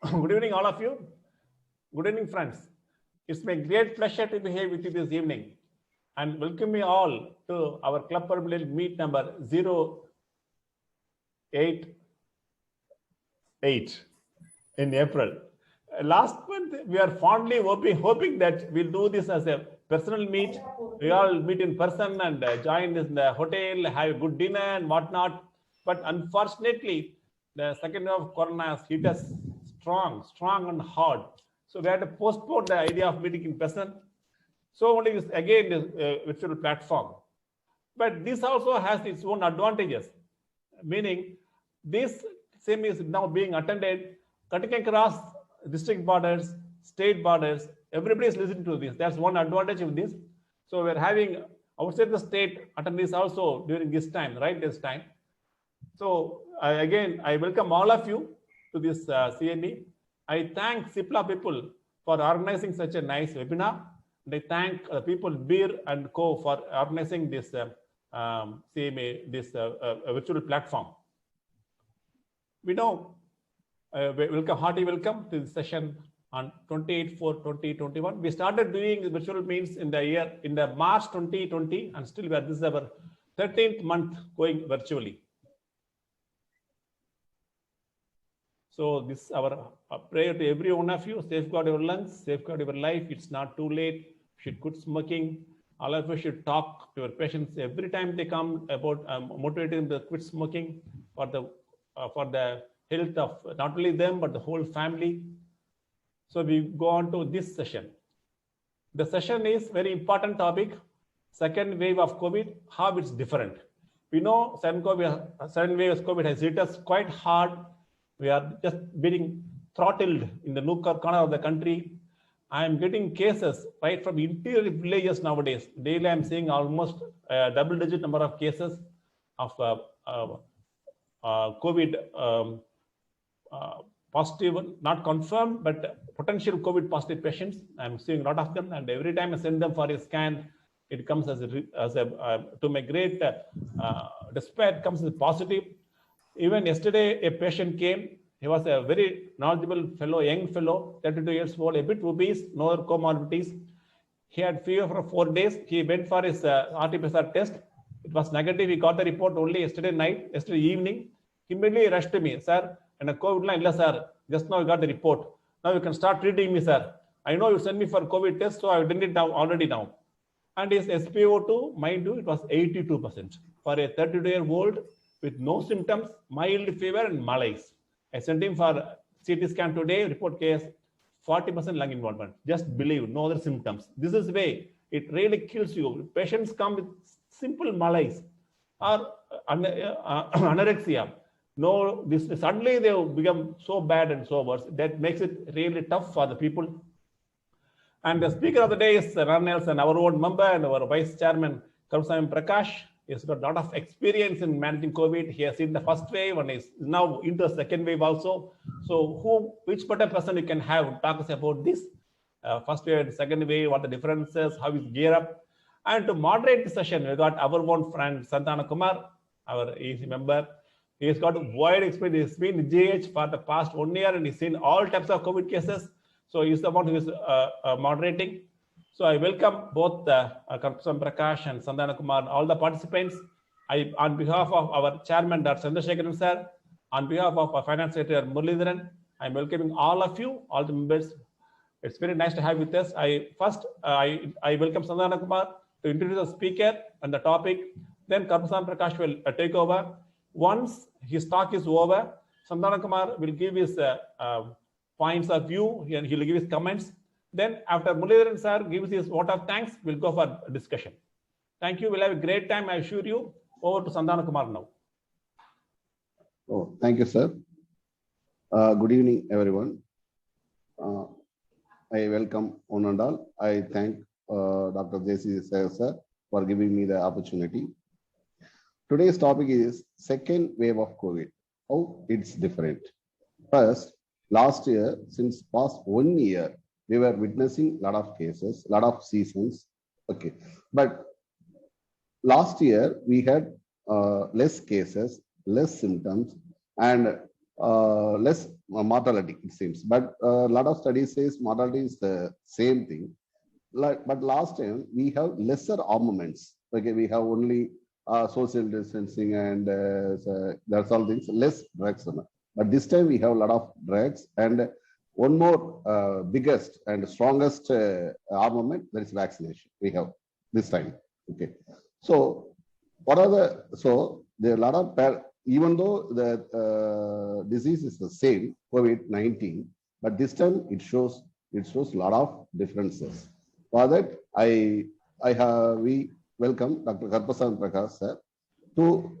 Good evening, all of you. Good evening, friends. It's my great pleasure to be here with you this evening and welcome you all to our Club Purple meet number 088 in April. Last month, we are fondly hoping that we'll do this as a personal meet. We all meet in person and join in the hotel, have a good dinner and whatnot. But unfortunately, the second wave of corona has hit us strong and hard. So we had to postpone the idea of meeting in person. So only this again this virtual platform. But this also has its own advantages, meaning this same is now being attended cutting across district borders, state borders. Everybody is listening to this. That's one advantage of this. So we're having outside the state attendees also during this time, right? This time. So again, I welcome all of you to this CME. I thank CIPLA people for organizing such a nice webinar. And I thank people Beer and Co for organizing this CMA, this virtual platform. We know, hearty welcome to the session on 28/4/2021. We started doing virtual meetings in the March 2020, and still this is our 13th month going virtually. So this is our prayer to every one of you: safeguard your lungs, safeguard your life. It's not too late. You should quit smoking. All of you should talk to your patients every time they come about motivating them to quit smoking for the health of not only them but the whole family. So we go on to this session. The session is very important topic: second wave of COVID, how it's different. We know second wave of COVID has hit us quite hard. We are just being throttled in the nook or corner of the country. I am getting cases right from interior villages nowadays. Daily, I am seeing almost a double-digit number of cases of COVID positive, not confirmed, but potential COVID positive patients. I'm seeing a lot of them, and every time I send them for a scan, it comes as to my great despair, it comes as positive. Even yesterday, a patient came. He was a very knowledgeable fellow, young fellow, 32 years old, a bit obese, no other comorbidities. He had fever for 4 days. He went for his RT-PCR test. It was negative. He got the report only yesterday evening. He immediately rushed to me, sir, and a COVID line, sir, just now I got the report. Now you can start treating me, sir. I know you sent me for COVID test, so I've done it already now. And his SpO2, mind you, it was 82% for a 32-year-old with no symptoms, mild fever and malaise. I sent him for CT scan today, report case 40% lung involvement. Just believe, no other symptoms. This is the way it really kills you. Patients come with simple malaise or anorexia. No, suddenly they become so bad and so worse. That makes it really tough for the people. And the speaker of the day is none else than our own member and our vice chairman, Karupasamy Prakash. He's got a lot of experience in managing COVID. He has seen the first wave and is now into the second wave also. So which better person you can have talk us about this first wave and second wave, what the differences, how is gear up. And to moderate the session, we got our own friend Santana Kumar, our EC member. He's got a wide experience. He's been in GH for the past 1 year and he's seen all types of COVID cases. So he's the one who is moderating. So I welcome both Karupasamy Prakash and Santana Kumar, all the participants. On behalf of our chairman, Dr. Chandrasekharan sir, on behalf of our finance secretary, Muralidharan, I'm welcoming all of you, all the members. It's very nice to have with us. I welcome Santana Kumar to introduce the speaker and the topic. Then Karupasamy Prakash will take over. Once his talk is over, Santana Kumar will give his points of view and he'll give his comments. Then after Muralidharan sir gives his vote of thanks, we'll go for discussion. Thank you. We'll have a great time, I assure you. Over to Santana Kumar now. Oh, thank you, sir. Good evening, everyone. I welcome one and all. I thank Dr. J.C. Sayer sir for giving me the opportunity. Today's topic is second wave of COVID, how it's different. First, last year, since past 1 year, we were witnessing a lot of cases, a lot of seasons. Okay, but last year we had less cases, less symptoms, and less mortality, it seems. But a lot of studies says mortality is the same thing. But last time we have lesser armaments. Okay, we have only social distancing and so that's all things, less drugs. But this time we have a lot of drugs and one more biggest and strongest armament, that is vaccination we have this time. Okay, so what are there are a lot of even though the disease is the same, COVID-19, but this time it shows a lot of differences. For that, we welcome Dr. Karpasamy Prakash sir to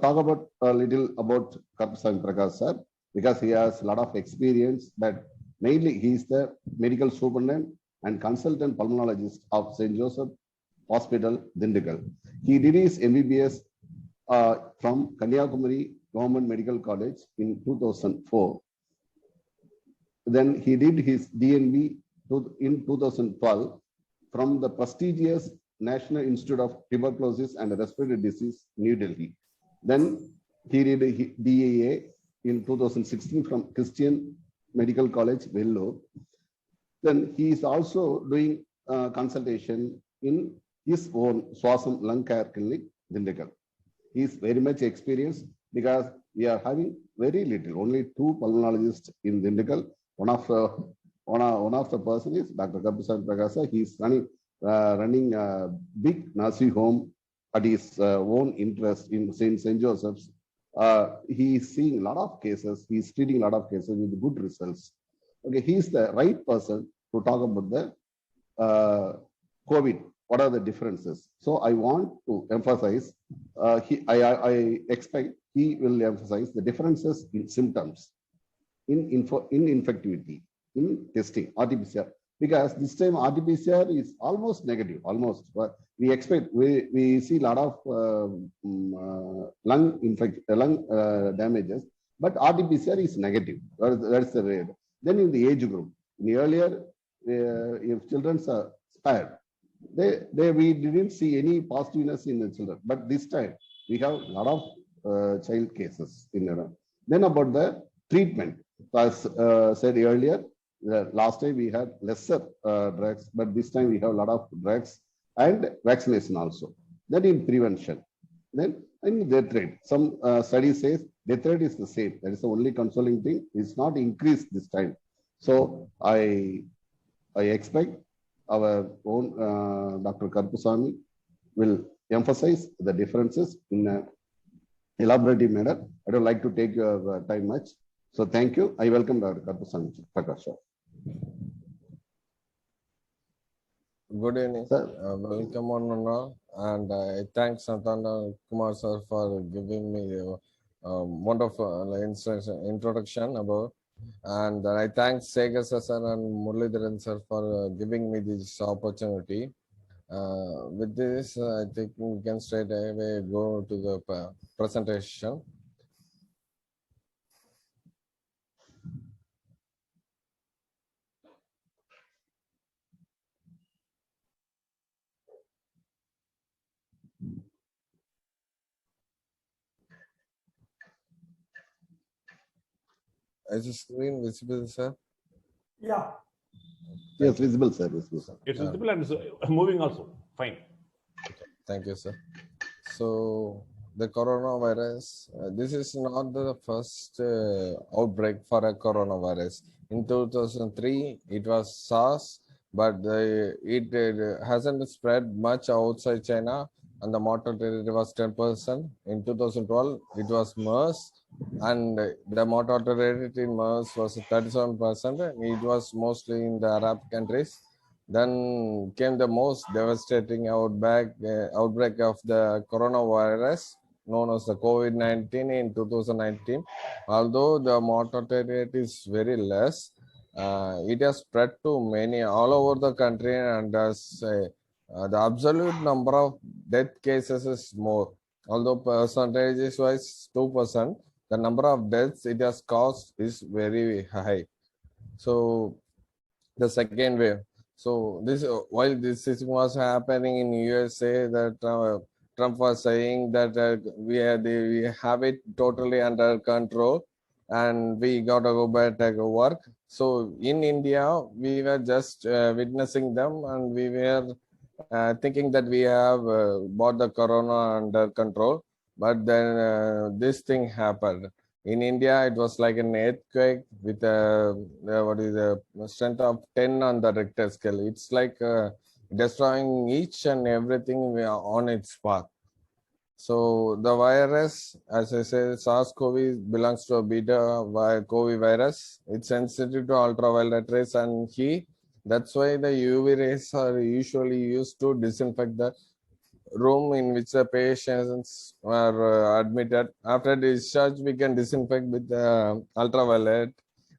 talk about a little about Karpasamy Prakash sir, because he has a lot of experience, but mainly he is the medical superintendent and consultant pulmonologist of St. Joseph Hospital, Dindigul. He did his MBBS from Kanyakumari Government Medical College in 2004. Then he did his DNB in 2012 from the prestigious National Institute of Tuberculosis and Respiratory Disease, New Delhi. Then he did a DAA in 2016 from Christian Medical College, Vellore. Then he is also doing consultation in his own Swasam Lung Care Clinic, Dindigul. He is very much experienced because we are having very little, only 2 pulmonologists in Dindigul. One of the person is Dr. Karpasamy Prakash. He is running a big nursing home at his own interest in St. Joseph's. He is seeing a lot of cases. He is treating a lot of cases with good results. Okay, he is the right person to talk about the COVID. What are the differences? So I want to emphasize, I expect he will emphasize the differences in symptoms, in infectivity, in testing, RT-PCR, because this time RT-PCR is almost negative, almost. But we expect, we see a lot of lung damages, but RT-PCR is negative. That's the rate. Then in the age group, in the earlier, if children are spared, we didn't see any positiveness in the children, but this time we have a lot of child cases in Iran. Then about the treatment, as said earlier, last time we had lesser drugs, but this time we have a lot of drugs and vaccination also. Then in prevention, then in death rate, some studies says death rate is the same. That is the only consoling thing. It's not increased this time. So I expect our own Dr. Karpasamy will emphasize the differences in an elaborative manner. I don't like to take your time much. So thank you. I welcome Dr. Karpasamy Prakash. Good evening. Welcome on and all. And I thank Santana Kumar sir for giving me a wonderful introduction about. And I thank Sega sir and Muralidharan sir for giving me this opportunity. With this, I think we can straight away go to the presentation. Is the screen visible, sir? Yeah. Yes, visible, sir. Visible, sir. It's visible and it's moving also. Fine. Okay. Thank you, sir. So the coronavirus, this is not the first outbreak for a coronavirus. In 2003, it was SARS, but it hasn't spread much outside China, and the mortality rate was 10%. In 2012, it was MERS, and the mortality rate in MERS was 37%. It was mostly in the Arab countries. Then came the most devastating outbreak of the coronavirus, known as the COVID-19 in 2019. Although the mortality rate is very less, it has spread to many all over the country, and the absolute number of death cases is more. Although percentages wise 2%, the number of deaths it has caused is very high. So the second wave. So this while this was happening in USA, that Trump was saying that we have it totally under control. and we got to go back to work. So in India, we were just witnessing them, and we were thinking that we have brought the corona under control. But then this thing happened. In India, it was like an earthquake with what is the strength of 10 on the Richter scale. It's like destroying each and everything on its path. So the virus, as I said, SARS-CoV belongs to a beta COVID virus. It's sensitive to ultraviolet rays and heat. That's why the UV rays are usually used to disinfect the room in which the patients are admitted. After discharge, we can disinfect with the ultraviolet,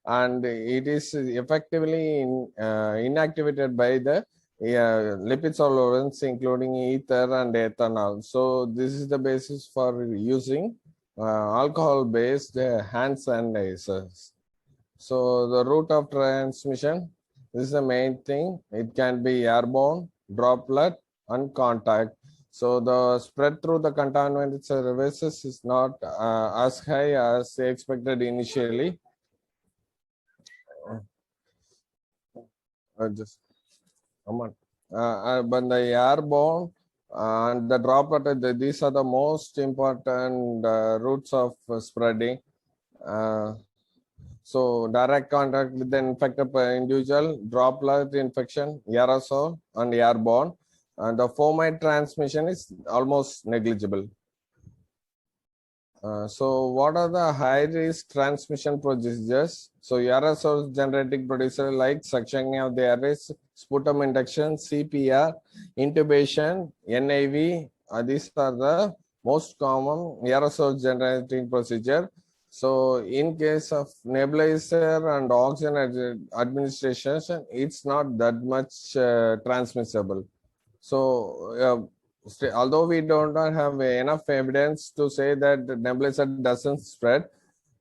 and it is effectively inactivated by the lipid solvents, including ether and ethanol. So this is the basis for using alcohol-based hand sanitizers. So the route of transmission, this is the main thing. It can be airborne, droplet, and contact. So the spread through the contaminated surfaces is not as high as expected initially. Just come on. But the airborne and the droplet, these are the most important routes of spreading. So direct contact with the infected individual, droplet infection, aerosol, and airborne. And the fomite transmission is almost negligible. So what are the high-risk transmission procedures? So aerosol generating producer like suctioning of the airways, sputum induction, CPR, intubation, NIV. These are the most common aerosol generating procedure. So in case of nebulizer and oxygen administration, it's not that much transmissible. So although we don't have enough evidence to say that the nebulizer doesn't spread,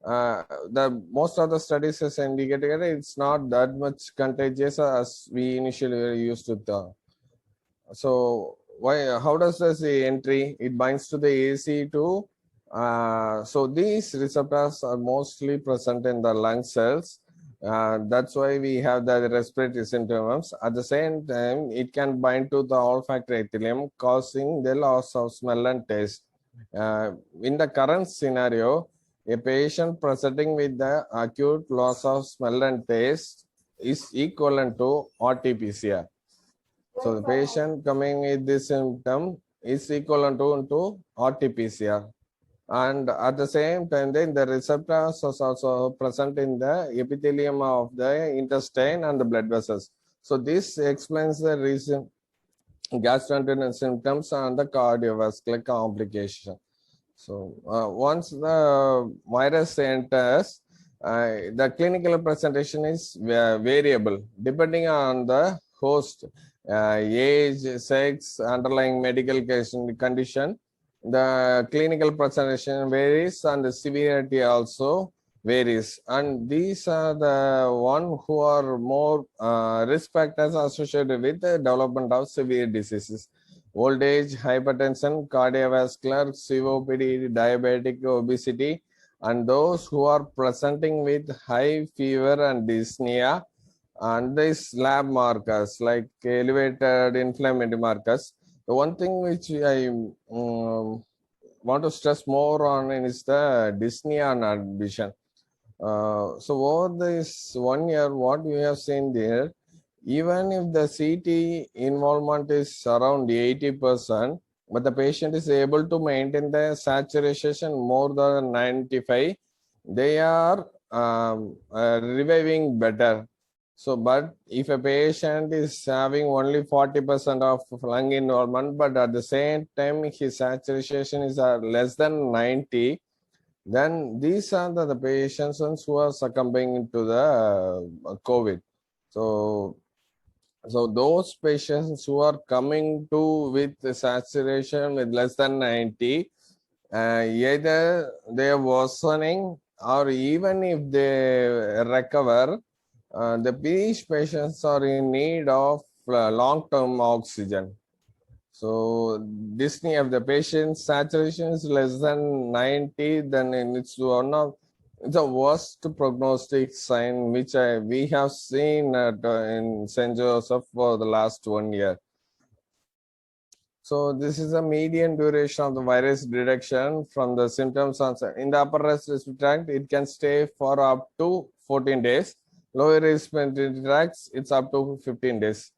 the most of the studies has indicated it's not that much contagious as we initially used to think. So how does this entry? It binds to the ACE2. So these receptors are mostly present in the lung cells. That's why we have the respiratory symptoms. At the same time, it can bind to the olfactory epithelium, causing the loss of smell and taste. In the current scenario, a patient presenting with the acute loss of smell and taste is equivalent to RT-PCR. So the patient coming with this symptom is equivalent to RT-PCR. And at the same time, then the receptors are also present in the epithelium of the intestine and the blood vessels. So this explains the reason gastrointestinal symptoms and the cardiovascular complication. So once the virus enters, the clinical presentation is variable depending on the host, age, sex, underlying medical condition. The clinical presentation varies and the severity also varies. And these are the one who are more risk factors associated with the development of severe diseases. Old age, hypertension, cardiovascular, COPD, diabetic, obesity, and those who are presenting with high fever and dyspnea, and these lab markers like elevated inflammatory markers. The one thing which I want to stress more on is the dyspnea and vision. So over this 1 year, what we have seen there, even if the CT involvement is around 80%, but the patient is able to maintain the saturation more than 95, they are reviving better. So, but if a patient is having only 40% of lung involvement, but at the same time his saturation is less than 90, then these are the patients who are succumbing to the COVID. So those patients who are coming to with the saturation with less than 90, either they are worsening, or even if they recover, these patients are in need of long-term oxygen. So dyspnea, if the patient's saturation is less than 90, then it's one of It's the worst prognostic sign which we have seen in St. Joseph for the last 1 year. So this is the median duration of the virus detection from the symptoms onset. In the upper respiratory tract, it can stay for up to 14 days. Lower respiratory tracts, it's up to 15 days.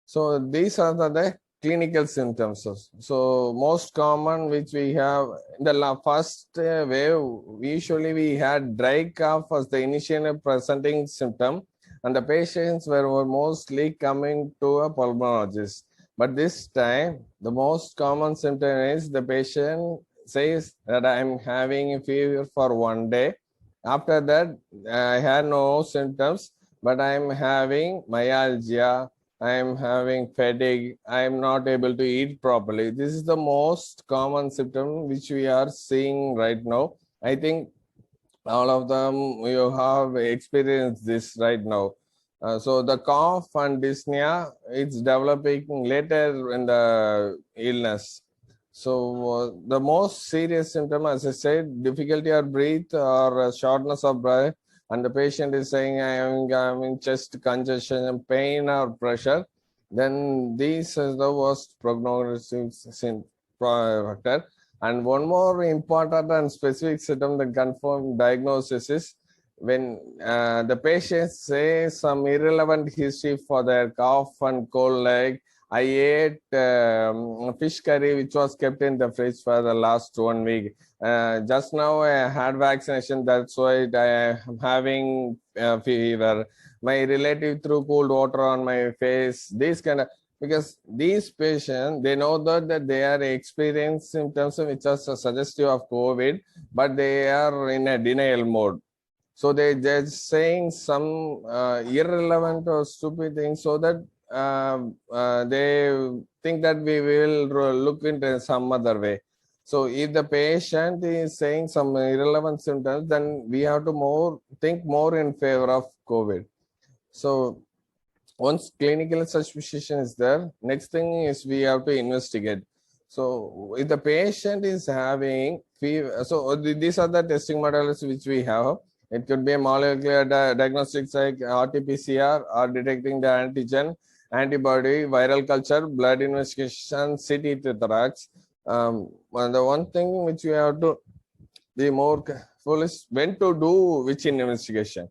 So these are the clinical symptoms. So most common which we have in the first wave, usually we had dry cough as the initial presenting symptom, and the patients were mostly coming to a pulmonologist. But this time, the most common symptom is the patient says that I'm having a fever for 1 day. After that, I had no symptoms, but I'm having myalgia, I'm having fatigue, I'm not able to eat properly. This is the most common symptom which we are seeing right now. I think all of them you have experienced this right now. So the cough and dyspnea, it's developing later in the illness. So the most serious symptom, as I said, difficulty or breathe or shortness of breath, and the patient is saying I'm having chest congestion, pain or pressure, then these are the worst prognostic factor. And one more important and specific symptom that confirm diagnosis is when the patients say some irrelevant history for their cough and cold, like I ate fish curry which was kept in the fridge for the last 1 week. Just now I had vaccination, that's why I am having fever. My relative threw cold water on my face. These kind of, because these patients, they know that they are experiencing symptoms which are suggestive of COVID, but they are in a denial mode. So they're saying some irrelevant or stupid things so that they think that we will look into some other way. So if the patient is saying some irrelevant symptoms, then we have to think more in favor of COVID. So once clinical suspicion is there, next thing is we have to investigate. So if the patient is having fever, so these are the testing modalities which we have. It could be a molecular diagnostics like RT-PCR or detecting the antigen, antibody, viral culture, blood investigation, CT thorax. And the one thing which we have to be more careful is when to do which investigation.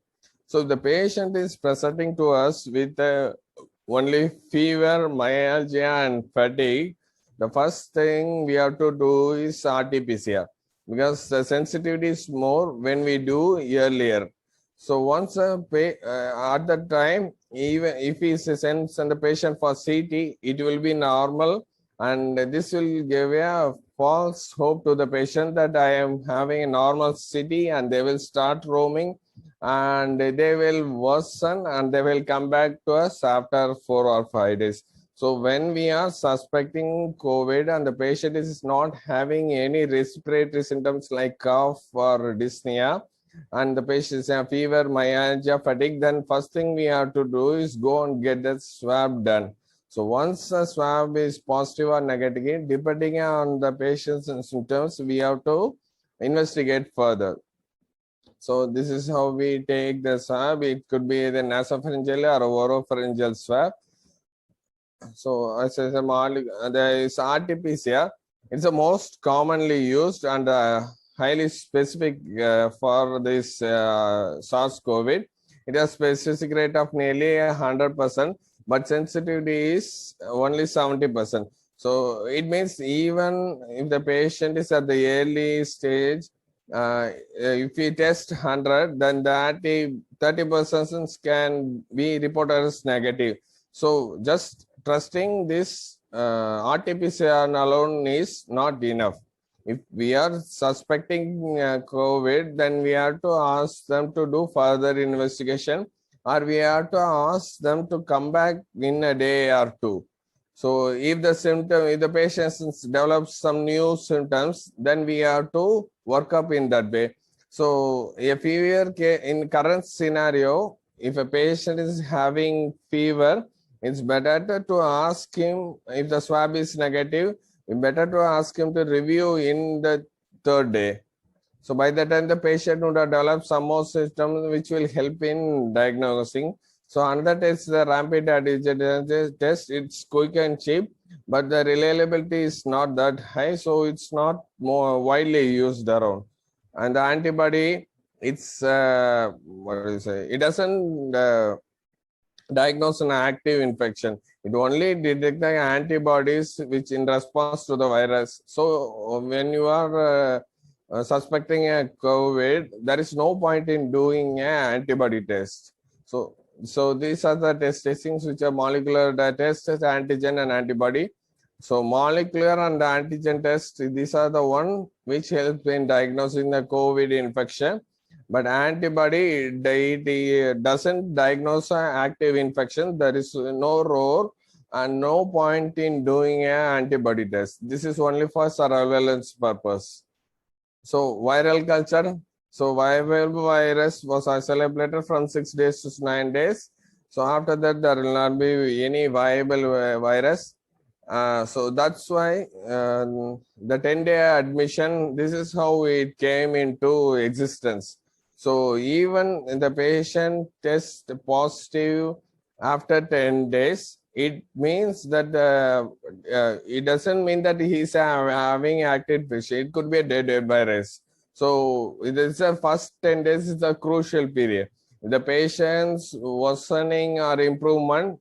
So the patient is presenting to us with only fever, myalgia, and fatigue. The first thing we have to do is RT-PCR, because the sensitivity is more when we do earlier. So once at that time, even if he sends the patient for CT, it will be normal, and this will give a false hope to the patient that I am having a normal CT, and they will start roaming and they will worsen and they will come back to us after 4 or 5 days. So when we are suspecting COVID and the patient is not having any respiratory symptoms like cough or dyspnea, and the patient is having fever, myalgia, fatigue, then first thing we have to do is go and get that swab done. So once the swab is positive or negative, depending on the patient's symptoms, we have to investigate further. So this is how we take the swab. It could be the nasopharyngeal or oropharyngeal swab. So as I said, there is RT-PCR. It's the most commonly used and highly specific for this SARS-CoV. It has specific rate of nearly 100%, but sensitivity is only 70%. So it means even if the patient is at the early stage, if we test 100, then that 30% can be reported as negative. So just trusting this RT-PCR alone is not enough. If we are suspecting COVID, then we have to ask them to do further investigation, or we have to ask them to come back in a day or two. So if the patient develops some new symptoms, then we have to work up in that way. So a fever in current scenario, if a patient is having fever, it's better to ask him, if the swab is negative, it's better to ask him to review in the 3rd day. So by the time the patient would have developed some more symptoms which will help in diagnosing. So another test, the rapid antigen test, it's quick and cheap, but the reliability is not that high, so it's not more widely used around. And the antibody, it's what do you say? It doesn't diagnose an active infection. It only detects the antibodies which in response to the virus. So when you are suspecting a COVID, there is no point in doing an antibody test. So these are the testings which are molecular tests, antigen and antibody. So molecular and antigen test, these are the one which help in diagnosing the COVID infection. But antibody, it doesn't diagnose an active infection. There is no role and no point in doing an antibody test. This is only for surveillance purpose. So viral culture. So viral virus was isolated from 6 days to 9 days. So after that, there will not be any viable virus. So that's why the 10-day admission, this is how it came into existence. So even the patient tests positive after 10 days, it means that it doesn't mean that he's having active infection. It could be a dead virus. So it is the first 10 days is a crucial period. The patient's worsening or improvement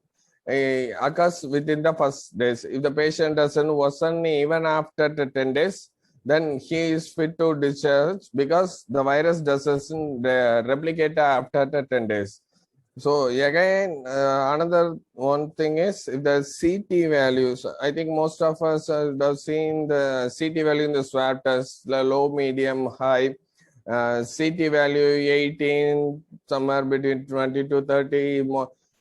occurs within the first days. If the patient doesn't worsen even after the 10 days, then he is fit to discharge because the virus doesn't replicate after the 10 days. So again, another one thing is if the CT values, I think most of us have seen the CT value in the swab test, the low, medium, high. CT value 18, somewhere between 20 to 30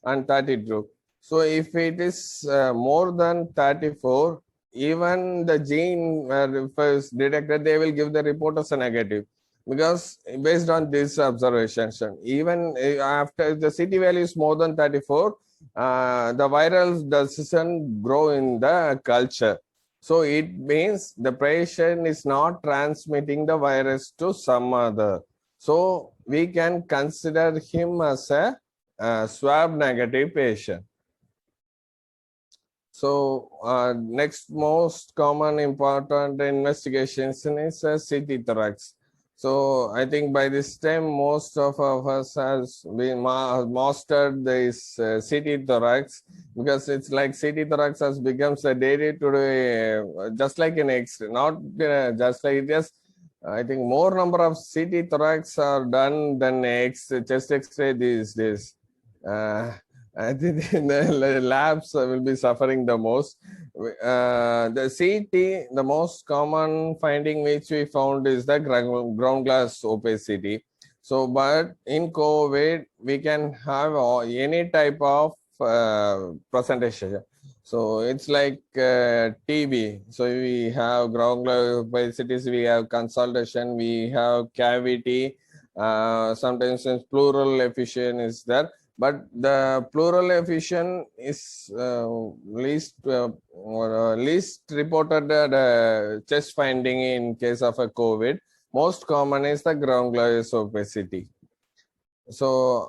and 32. So if it is more than 34, even the gene first detected, they will give the report as a negative. Because based on this observation, even after the CT value is more than 34, the viral doesn't grow in the culture. So it means the patient is not transmitting the virus to some other. So we can consider him as a swab negative patient. So next most common important investigations is CT thorax. So I think by this time, most of us has been mastered this CT thorax because it's like CT thorax has becomes a day-to-day, just like an X-ray, not just like just. I think more number of CT thorax are done than chest X-ray these days. I think the labs will be suffering the most. The CT, the most common finding which we found is the ground glass opacity. So, but in COVID, we can have any type of presentation. So it's like TB. So we have ground glass opacities, we have consultation, we have cavity. Sometimes pleural effusion is there. But the pleural effusion is least reported chest finding in case of a COVID. Most common is the ground glass opacity. So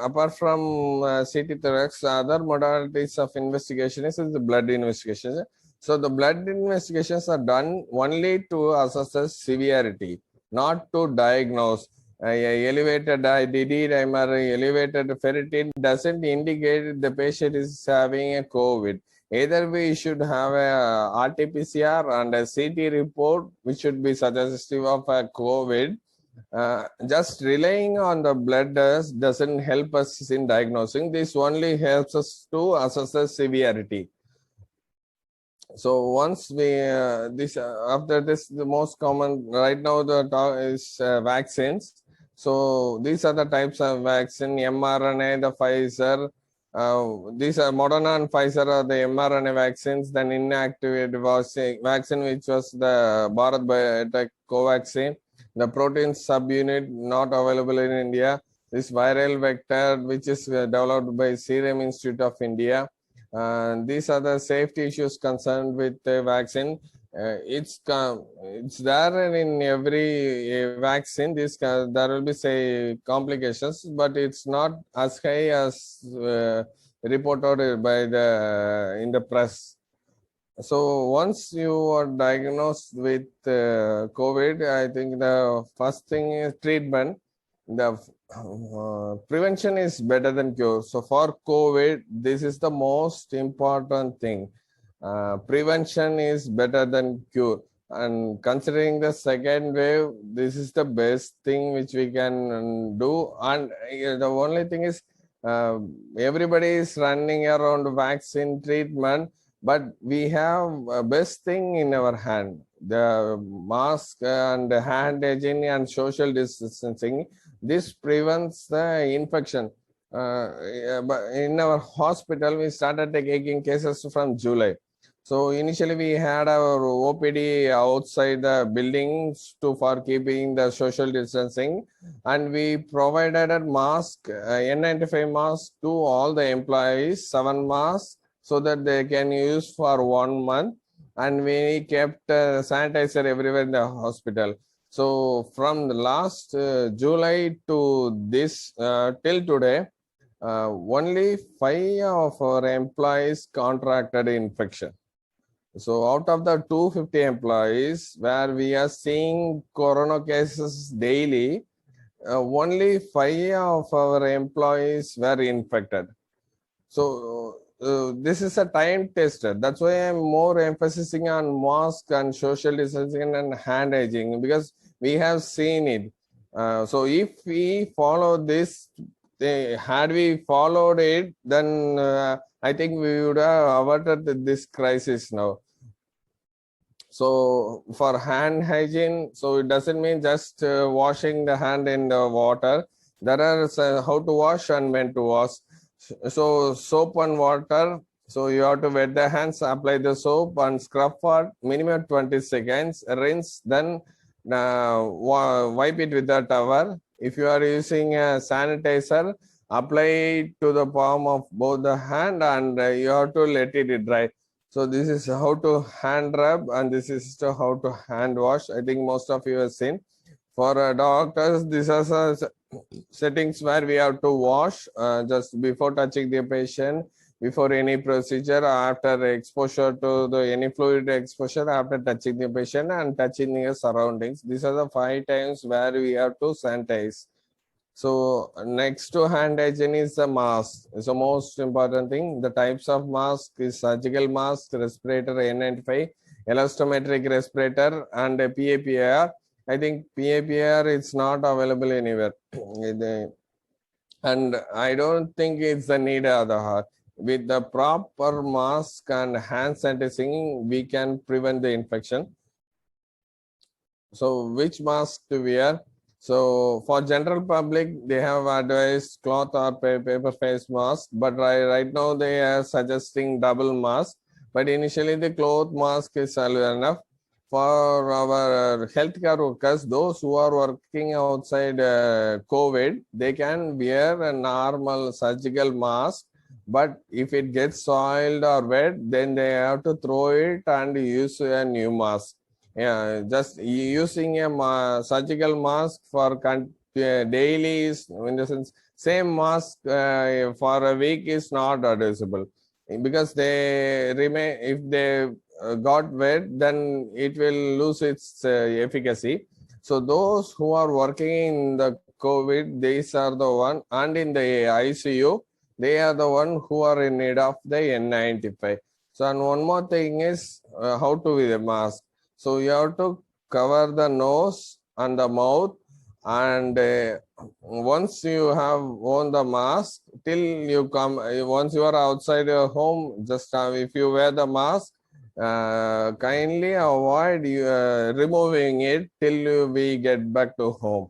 apart from CT thorax, other modalities of investigation is the blood investigation. So the blood investigations are done only to assess the severity, not to diagnose. Elevated IgD dimer, elevated ferritin doesn't indicate the patient is having a COVID. Either we should have a RT-PCR and a CT report, which should be suggestive of a COVID. Just relying on the blood test doesn't help us in diagnosing. This only helps us to assess the severity. So once we after this, the most common right now the talk is vaccines. So these are the types of vaccine: mRNA, the Pfizer. These are Moderna and Pfizer are the mRNA vaccines. Then inactivated vaccine, which was the Bharat Biotech Covaxin. The protein subunit not available in India. This viral vector, which is developed by Serum Institute of India. These are the safety issues concerned with the vaccine. It's there in every vaccine. There will be say complications, but it's not as high as reported by the in the press. So once you are diagnosed with COVID, I think the first thing is treatment. The prevention is better than cure. So for COVID, this is the most important thing. Prevention is better than cure. And considering the second wave, this is the best thing which we can do. And the only thing is everybody is running around vaccine treatment, but we have a best thing in our hand, the mask and hand hygiene and social distancing. This prevents the infection. But in our hospital, we started taking cases from July. So initially we had our OPD outside the buildings for keeping the social distancing, and we provided a mask, N95 mask to all the employees, 7 masks, so that they can use for 1 month, and we kept sanitizer everywhere in the hospital. So from the last July to this till today, only 5 of our employees contracted infection. So out of the 250 employees where we are seeing corona cases daily, only 5 of our employees were infected. So this is a time tester. That's why I'm more emphasizing on mask and social distancing and hand hygiene, because we have seen it. So if we follow this, had we followed it, then I think we would have averted this crisis now. So for hand hygiene, so it doesn't mean just washing the hand in the water. There are how to wash and when to wash. So soap and water. So you have to wet the hands, apply the soap and scrub for minimum 20 seconds, rinse, then wipe it with the towel. If you are using a sanitizer, apply it to the palm of both the hand, and you have to let it dry. So this is how to hand rub, and this is how to hand wash. I think most of you have seen. For doctors, these are settings where we have to wash just before touching the patient, before any procedure, after exposure to any fluid exposure, after touching the patient, and touching the surroundings. These are the 5 times where we have to sanitize. So next to hand hygiene is the mask. It's the most important thing. The types of mask is surgical mask, respirator N95, elastometric respirator, and a PAPR. I think PAPR is not available anywhere. And I don't think it's the need of the heart. With the proper mask and hand sanitizing, we can prevent the infection. So which mask to wear? So for general public, they have advised cloth or paper face mask, but right now they are suggesting double mask. But initially the cloth mask is enough. For our healthcare workers, those who are working outside COVID, they can wear a normal surgical mask. But if it gets soiled or wet, then they have to throw it and use a new mask. Yeah, just using a surgical mask for daily is, in the sense, same mask for a week is not advisable, because they remain, if they got wet, then it will lose its efficacy. So those who are working in the COVID, these are the one, and in the ICU, they are the one who are in need of the N95. So, and one more thing is how to wear a mask. So you have to cover the nose and the mouth, and once you have worn the mask, till you come, once you are outside your home, just if you wear the mask, kindly avoid removing it till we get back to home.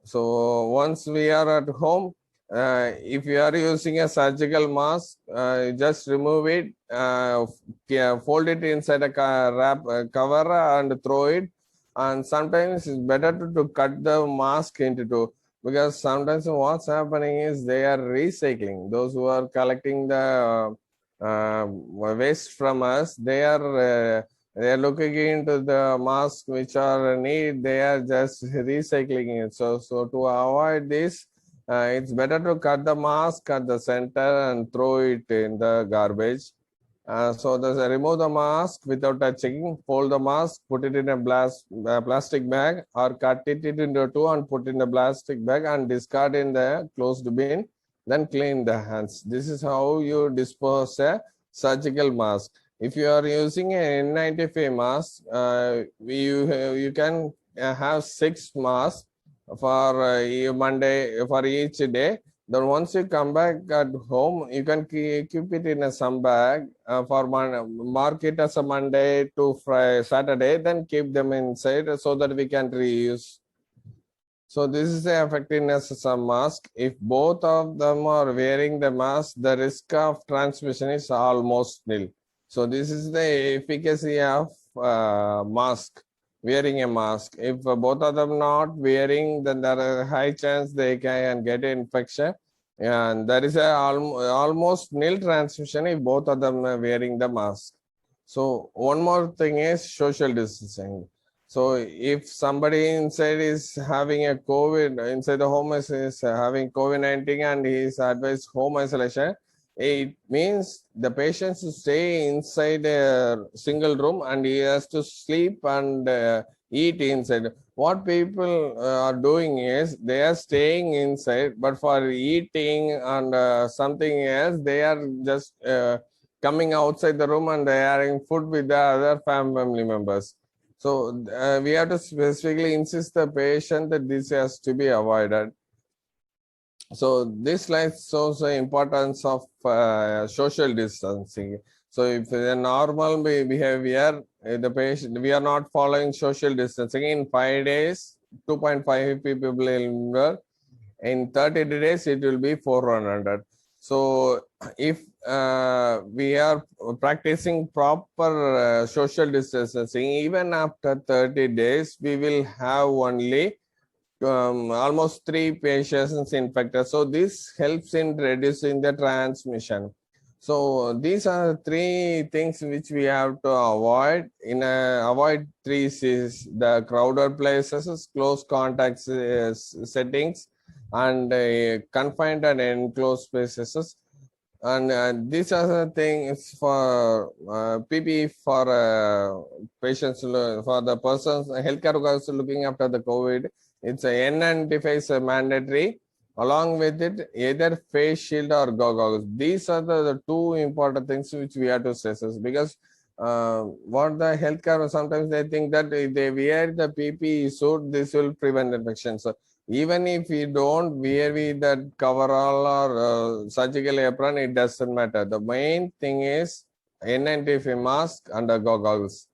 So once we are at home, if you are using a surgical mask, just remove it, fold it inside a cover and throw it. And sometimes it's better to cut the mask into two, because sometimes what's happening is they are recycling. Those who are collecting the waste from us, they are They are looking into the masks which are need. They are just recycling it. So to avoid this, it's better to cut the mask at the center and throw it in the garbage. So there's remove the mask without touching, fold the mask, put it in a plastic bag, or cut it into two and put in the plastic bag and discard in the closed bin, then clean the hands. This is how you dispose a surgical mask. If you are using an N95 mask, you can have 6 masks for Monday for each day. Then once you come back at home, you can keep it in some bag for mark it as a Monday to Friday, Saturday, then keep them inside so that we can reuse. So this is the effectiveness of some mask. If both of them are wearing the mask, the risk of transmission is almost nil. So this is the efficacy of mask, wearing a mask. If both of them not wearing, then there is a high chance they can get infection. And there is a almost nil transmission if both of them are wearing the mask. So one more thing is social distancing. So if somebody inside is having a COVID, inside the home is having COVID-19 and he is advised home isolation, it means the patient should stay inside a single room and he has to sleep and eat inside. What people are doing is they are staying inside, but for eating and something else, they are just coming outside the room and they are having food with the other family members. So we have to specifically insist the patient that this has to be avoided. So this slide shows the importance of social distancing. So if the normal behavior, the patient, we are not following social distancing in 5 days, 2.5 people will, in 30 days, it will be 400. So if we are practicing proper social distancing, even after 30 days, we will have only almost 3 patients infected. So this helps in reducing the transmission. So these are 3 things which we have to avoid. Avoid 3 C's: the crowded places, close contacts settings, and confined and enclosed spaces. And these are the things for PPE for patients, for the persons, healthcare workers looking after the COVID. It's a N95 is mandatory. Along with it, either face shield or goggles. These are the 2 important things which we have to stress, because what the healthcare, sometimes they think that if they wear the PPE suit, this will prevent infection. So even if we don't wear that coverall or surgical apron, it doesn't matter. The main thing is N95 mask and goggles.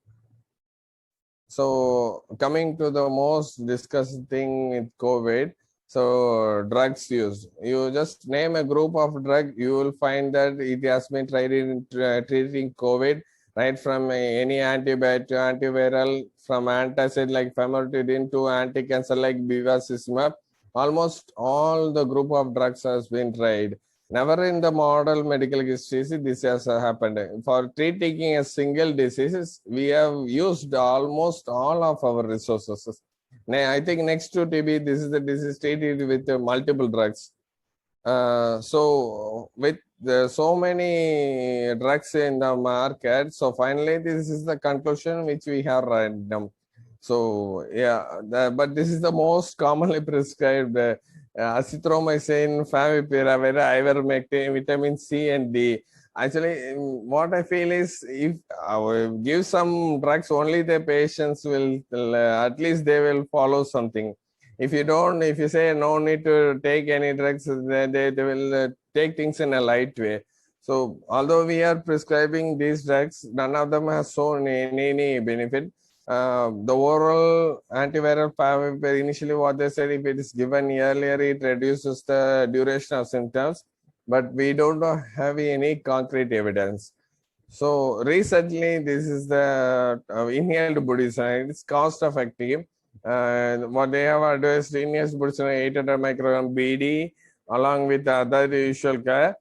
So coming to the most discussed thing with COVID, so drugs use. You just name a group of drug, you will find that it has been tried in treating COVID, right from any antibiotic, antiviral, from antacid like famotidine to anti-cancer like bevacizumab. Almost all the group of drugs has been tried. Never in the model medical history this has happened. For treating a single disease, we have used almost all of our resources. I think next to TB, this is the disease treated with multiple drugs. So with so many drugs in the market, so finally this is the conclusion which we have right now. So yeah, but this is the most commonly prescribed azithromycin, favipiravir, ivermectin, vitamin C and D. Actually, what I feel is if give some drugs, only the patients will, at least they will follow something. If you don't, if you say no need to take any drugs, they will take things in a light way. So although we are prescribing these drugs, none of them has shown any benefit. The oral antiviral favipiravir, initially what they said, if it is given earlier, it reduces the duration of symptoms, but we don't have any concrete evidence. So recently, this is the inhaled budesonide. It's cost effective. What they have advised, inhaled budesonide 800 microgram BD along with other usual care.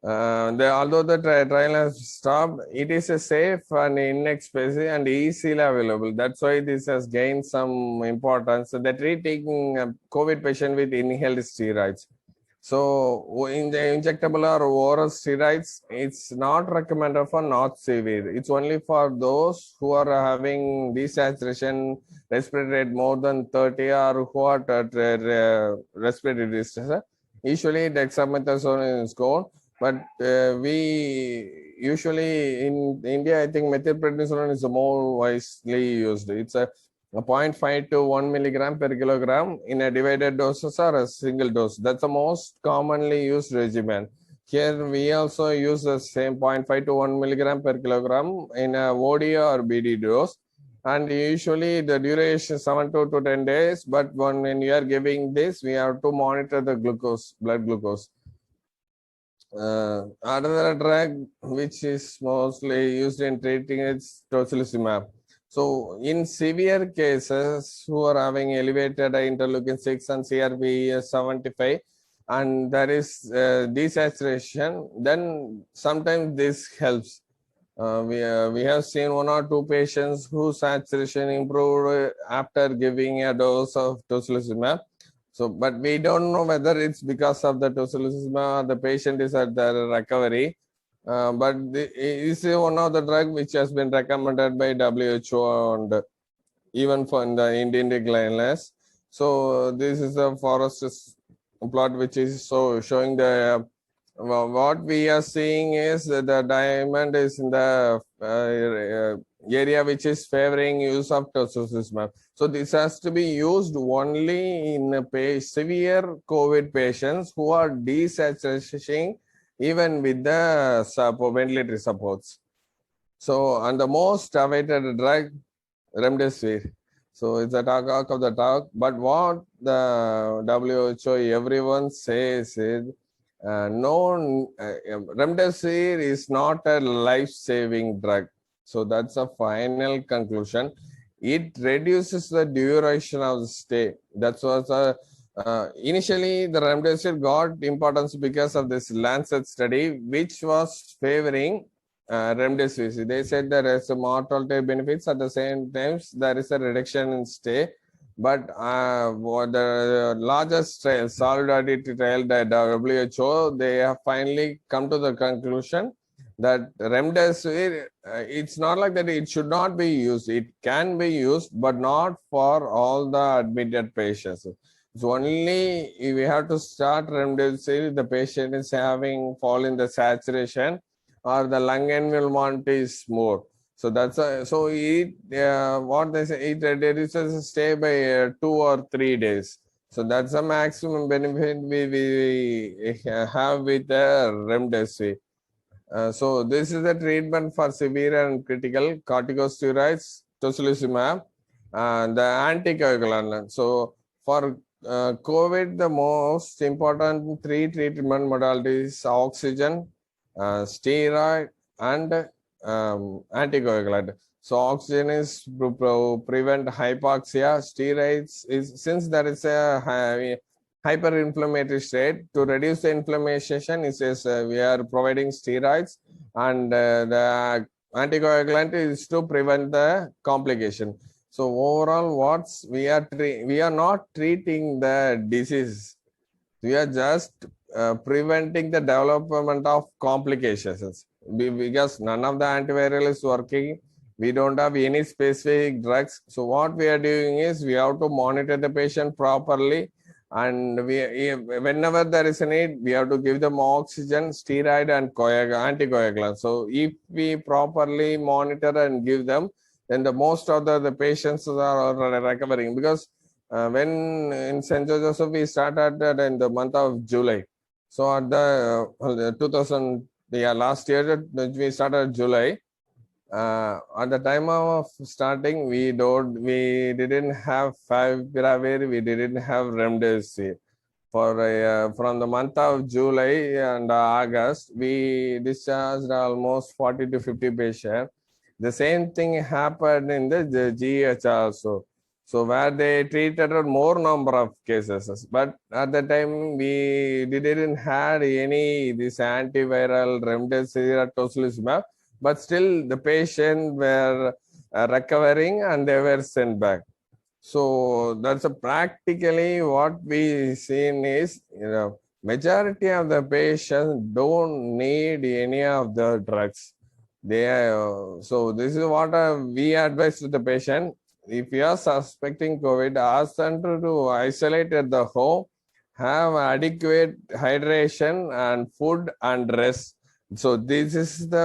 Although the trial has stopped, it is a safe and inexpensive and easily available. That's why this has gained some importance. So, they're treating COVID patient with inhaled steroids. So in the injectable or oral steroids, it's not recommended for not severe. It's only for those who are having desaturation, respiratory rate more than 30, or who are respiratory distress. Usually dexamethasone is good, but we usually in India, I think methylprednisolone is more wisely used. It's a 0.5 to 1 milligram per kilogram in a divided doses or a single dose. That's the most commonly used regimen. Here we also use the same 0.5 to 1 milligram per kilogram in a OD or BD dose. And usually the duration is 7 to 10 days. But when you are giving this, we have to monitor the glucose, blood glucose. Another drug which is mostly used in treating is tocilizumab. So in severe cases who are having elevated interleukin 6 and CRP 75 and there is desaturation, then sometimes this helps. We have seen 1 or 2 patients whose saturation improved after giving a dose of tocilizumab. So, but we don't know whether it's because of the tocilizumab or the patient is at the recovery. But it's one of the drug which has been recommended by WHO and even for the Indian guidelines. So this is a forest plot which is showing the what we are seeing is that the diamond is in the area which is favoring use of tocilizumab. So this has to be used only in severe COVID patients who are desaturating even with the ventilatory supports. So, and the most awaited drug, remdesivir. So it's a talk of the talk. But what the WHO, everyone says is, remdesivir is not a life-saving drug. So that's a final conclusion. It reduces the duration of the stay. That's what initially the remdesivir got importance because of this Lancet study, which was favoring remdesivir. They said there is a mortality benefits at the same time there is a reduction in stay. But the largest trial, Solidarity trial, the WHO, they have finally come to the conclusion that remdesivir, it's not like that it should not be used. It can be used, but not for all the admitted patients. It's only if we have to start remdesivir, the patient is having fall in the saturation or the lung envelopment is more. So that's so it what they say, it reduces stay by 2 or 3 days. So that's the maximum benefit we have with the remdesivir. So this is the treatment for severe and critical corticosteroids, tocilizumab, the anticoagulant. So for COVID, the most important 3 treatment modalities: oxygen, steroid, and anticoagulant. So oxygen is to prevent hypoxia. Steroids is, since there is a hyperinflammatory state, to reduce the inflammation, it says we are providing steroids, and the anticoagulant is to prevent the complication. So overall, we are not treating the disease. We are just preventing the development of complications because none of the antiviral is working. We don't have any specific drugs. So what we are doing is we have to monitor the patient properly, and whenever there is a need, we have to give them oxygen, steroid, and anticoagulant. So if we properly monitor and give them, then the most of the patients are recovering. Because when in St. Joseph we started in the month of July. So at the last year we started July. At the time of starting, we didn't have favipiravir, we didn't have remdesivir. From the month of July and August, we discharged almost 40 to 50 patients. The same thing happened in the GH also. So where they treated a more number of cases, but at the time we didn't have any this antiviral remdesivir or tocilizumab, but still the patient were recovering and they were sent back. So that's a practically what we seen is, majority of the patients don't need any of the drugs. So this is what we advise to the patient. If you are suspecting COVID, ask them to isolate at the home, have adequate hydration and food and rest. So this is the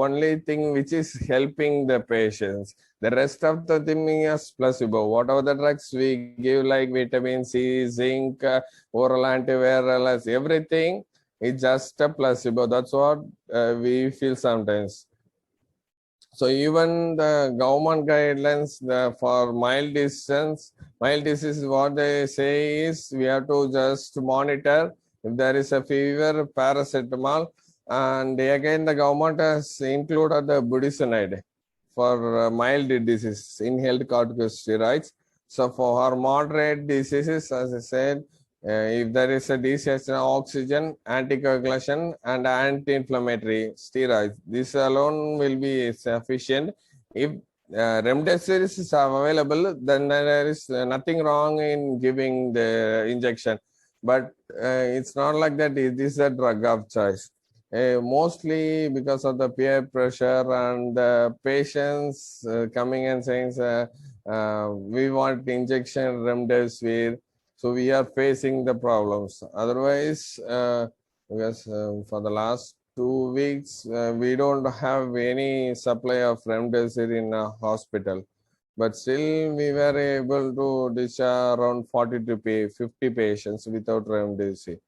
only thing which is helping the patients. The rest of the thing is placebo. Whatever the drugs we give, like vitamin C, zinc, oral antivirals, everything is just a placebo. That's what we feel sometimes. So even the government guidelines for mild disease, what they say is we have to just monitor if there is a fever, paracetamol, and again the government has included the budesonide for mild diseases, inhaled corticosteroids. So for moderate diseases, as I said, if there is a disease, oxygen, anticoagulation, and anti-inflammatory steroids, this alone will be sufficient. If remdesivir is available, then there is nothing wrong in giving the injection. But it's not like that. This is a drug of choice. Mostly because of the peer pressure and patients coming and saying, we want injection remdesivir. So we are facing the problems. Otherwise, because for the last 2 weeks, we don't have any supply of remdesivir in a hospital. But still, we were able to discharge around 40 to 50 patients without remdesivir.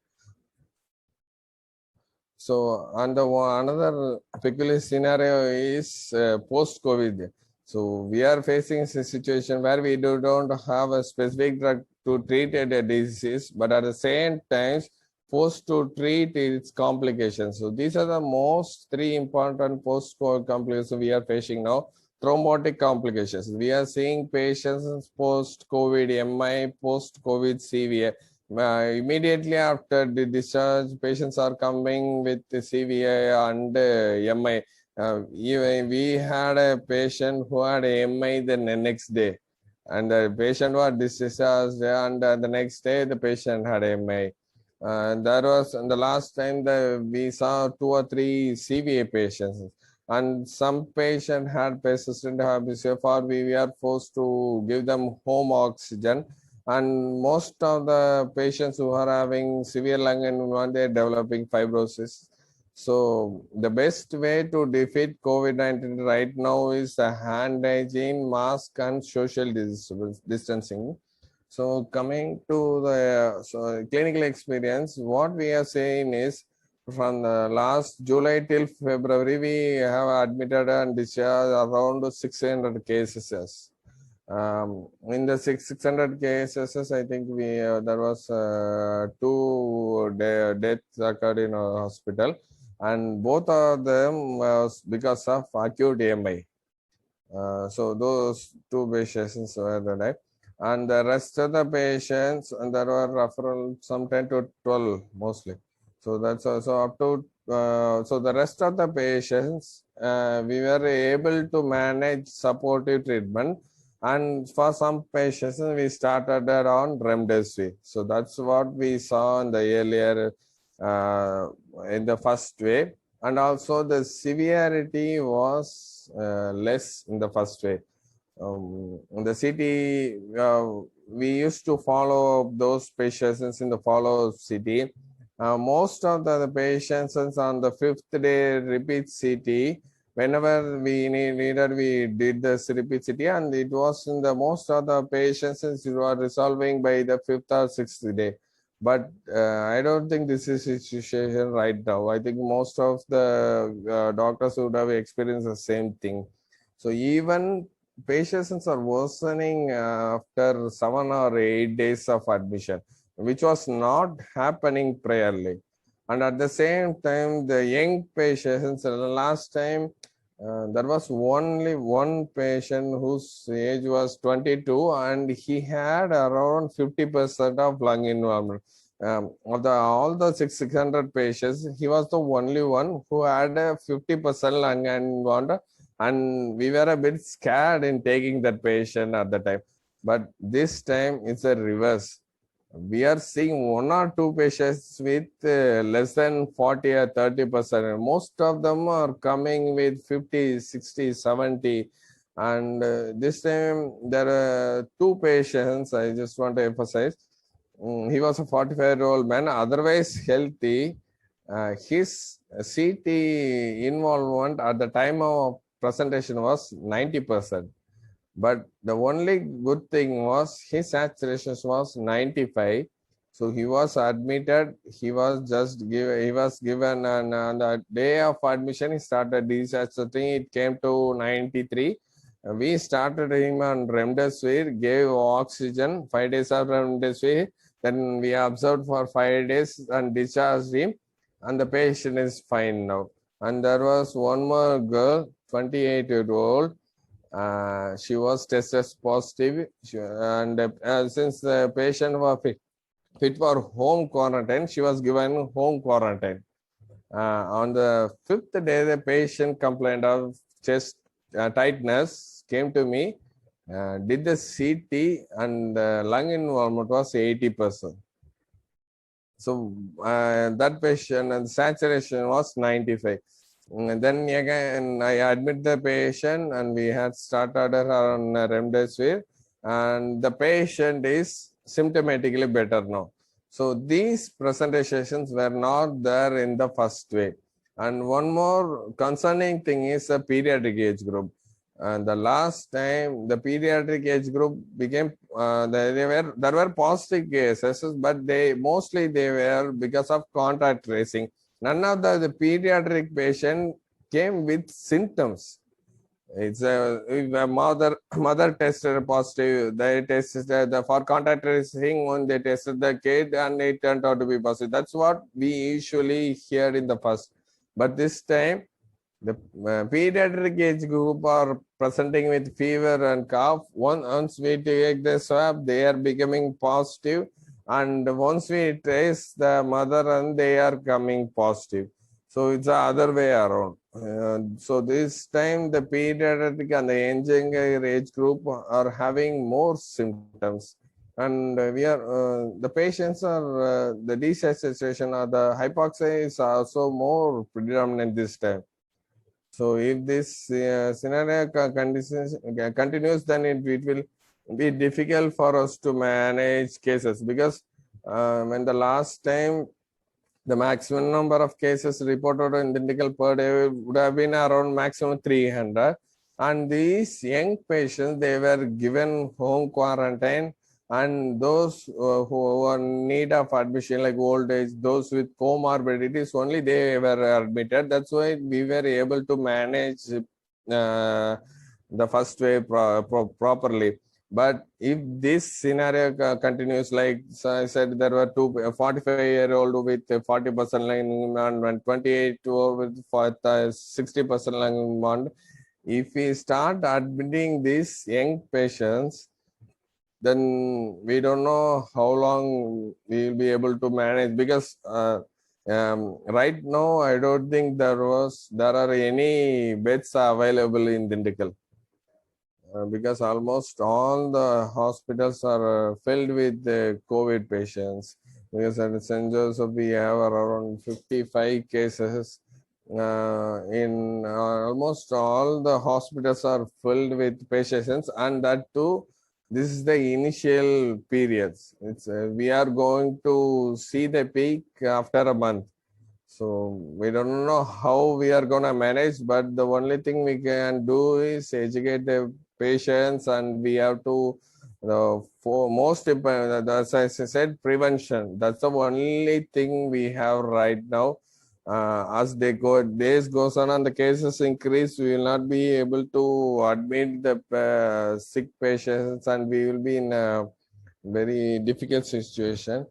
So, and another peculiar scenario is post-COVID. So, we are facing a situation where we don't have a specific drug to treat a disease, but at the same time, forced to treat its complications. So, these are the most three important post-COVID complications we are facing now. Thrombotic complications. We are seeing patients post-COVID MI, post-COVID CVA. Immediately after the discharge, patients are coming with the CVA and MI. We had a patient who had a MI the next day, and the patient was discharged, and the next day the patient had MI. That was the last time that we saw 2 or 3 CVA patients, and some patient had persistent habits. Therefore, we are forced to give them home oxygen. And most of the patients who are having severe lung emphysema, they're developing fibrosis. So the best way to defeat COVID-19 right now is the hand hygiene, mask, and social distancing. So coming to the clinical experience, what we are saying is from the last July till February, we have admitted and discharged around 600 cases. In the 600 cases, I think there was 2 deaths occurred in a hospital, and both of them was because of acute MI. So those 2 patients were the death, and the rest of the patients, and there were referral some 10 to 12 mostly. So that's also up to. So the rest of the patients, we were able to manage supportive treatment. And for some patients, we started on remdesivir. So that's what we saw in the earlier, in the first wave. And also the severity was less in the first wave. In the CT, we used to follow those patients in the follow CT. Most of the patients on the 5th day repeat CT. Whenever we needed, we did this repeat CT, and it was in the most of the patients who were resolving by the 5th or 6th day. But I don't think this is the situation right now. I think most of the doctors would have experienced the same thing. So even patients are worsening after 7 or 8 days of admission, which was not happening priorly. And at the same time, the young patients, last time there was only one patient whose age was 22 and he had around 50% of lung involvement. Of all the 600 patients, he was the only one who had a 50% lung involvement, and we were a bit scared in taking that patient at the time. But this time it's a reverse. We are seeing one or two patients with less than 40 or 30%. Most of them are coming with 50, 60, 70. And this time there are two patients, I just want to emphasize. He was a 45-year-old man, otherwise healthy. His CT involvement at the time of presentation was 90%. But the only good thing was his saturation was 95. So he was admitted. He was given, and on the day of admission, he started desaturating. It came to 93. We started him on remdesivir, gave oxygen, 5 days of remdesivir. Then we observed for 5 days and discharged him, and the patient is fine now. And there was one more girl, 28-year-old. She was tested positive, and since the patient was fit for home quarantine, she was given home quarantine. On the 5th day, the patient complained of chest tightness, came to me, did the CT, and lung involvement was 80%. So that patient and saturation was 95. And then again, I admit the patient, and we had started her on remdesivir, and the patient is symptomatically better now. So these presentations were not there in the first wave. And one more concerning thing is the pediatric age group. And the last time the pediatric age group became, there were positive cases, but they were because of contact tracing. None of the pediatric patient came with symptoms. It's if a mother tested positive, they tested for contact tracing when they tested the kid and it turned out to be positive. That's what we usually hear in the first. But this time, the pediatric age group are presenting with fever and cough. Once we take the swab, they are becoming positive. And once we trace the mother, and they are coming positive. So it's the other way around. So this time the pediatric and the younger age group are having more symptoms. And we are the patients are the desaturation or the hypoxia is also more predominant this time. So if this scenario continues, then it will be difficult for us to manage cases, because when the last time the maximum number of cases reported in Dindigul per day would have been around maximum 300, and these young patients, they were given home quarantine, and those who are in need of admission, like old age, those with comorbidities, only they were admitted. That's why we were able to manage the first wave properly. But if this scenario continues, like I said, there were two 45-year-old with 40% lung involvement and 28 with 60% lung involvement. If we start admitting these young patients, then we don't know how long we will be able to manage, because right now I don't think there are any beds available in Dindigul. Because almost all the hospitals are filled with COVID patients. Because at St. Joseph we have around 55 cases. In almost all the hospitals are filled with patients, and that too, this is the initial periods. We are going to see the peak after a month. So we don't know how we are going to manage, but the only thing we can do is educate the patients, and we have to, for most important, as I said, prevention. That's the only thing we have right now. As days goes on and the cases increase, we will not be able to admit the sick patients, and we will be in a very difficult situation.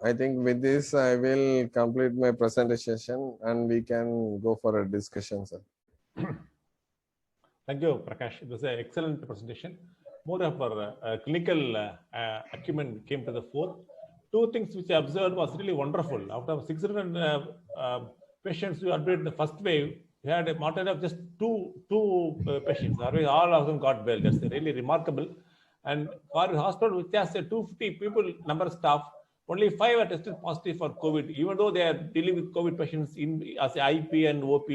I think with this, I will complete my presentation, and we can go for a discussion, sir. Thank you, Prakash. It was an excellent presentation. More of our clinical acumen came to the fore. Two things which I observed was really wonderful. After 600 patients who admitted in the first wave, we had a mortality of just two patients. All of them got well. That's really remarkable. And for a hospital which has a 250 people number of staff, only 5 are tested positive for COVID, even though they are dealing with COVID patients as IP and OP.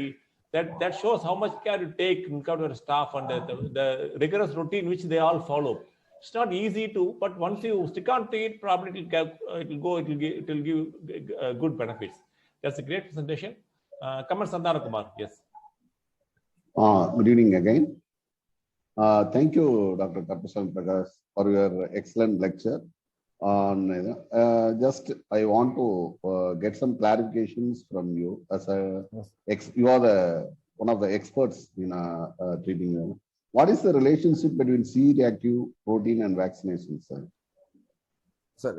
That shows how much care you take in care of your staff and the rigorous routine which they all follow. It's not easy to, but once you stick on to it, probably it will give good benefits. That's a great presentation. Kamar Sandhana Kumar, yes. Good evening again. Thank you, Dr. Karpuswamy Prakash, for your excellent lecture. Just I want to get some clarifications from you. As you are one of the experts in treating. What is the relationship between C-reactive protein and vaccination, sir? Sir,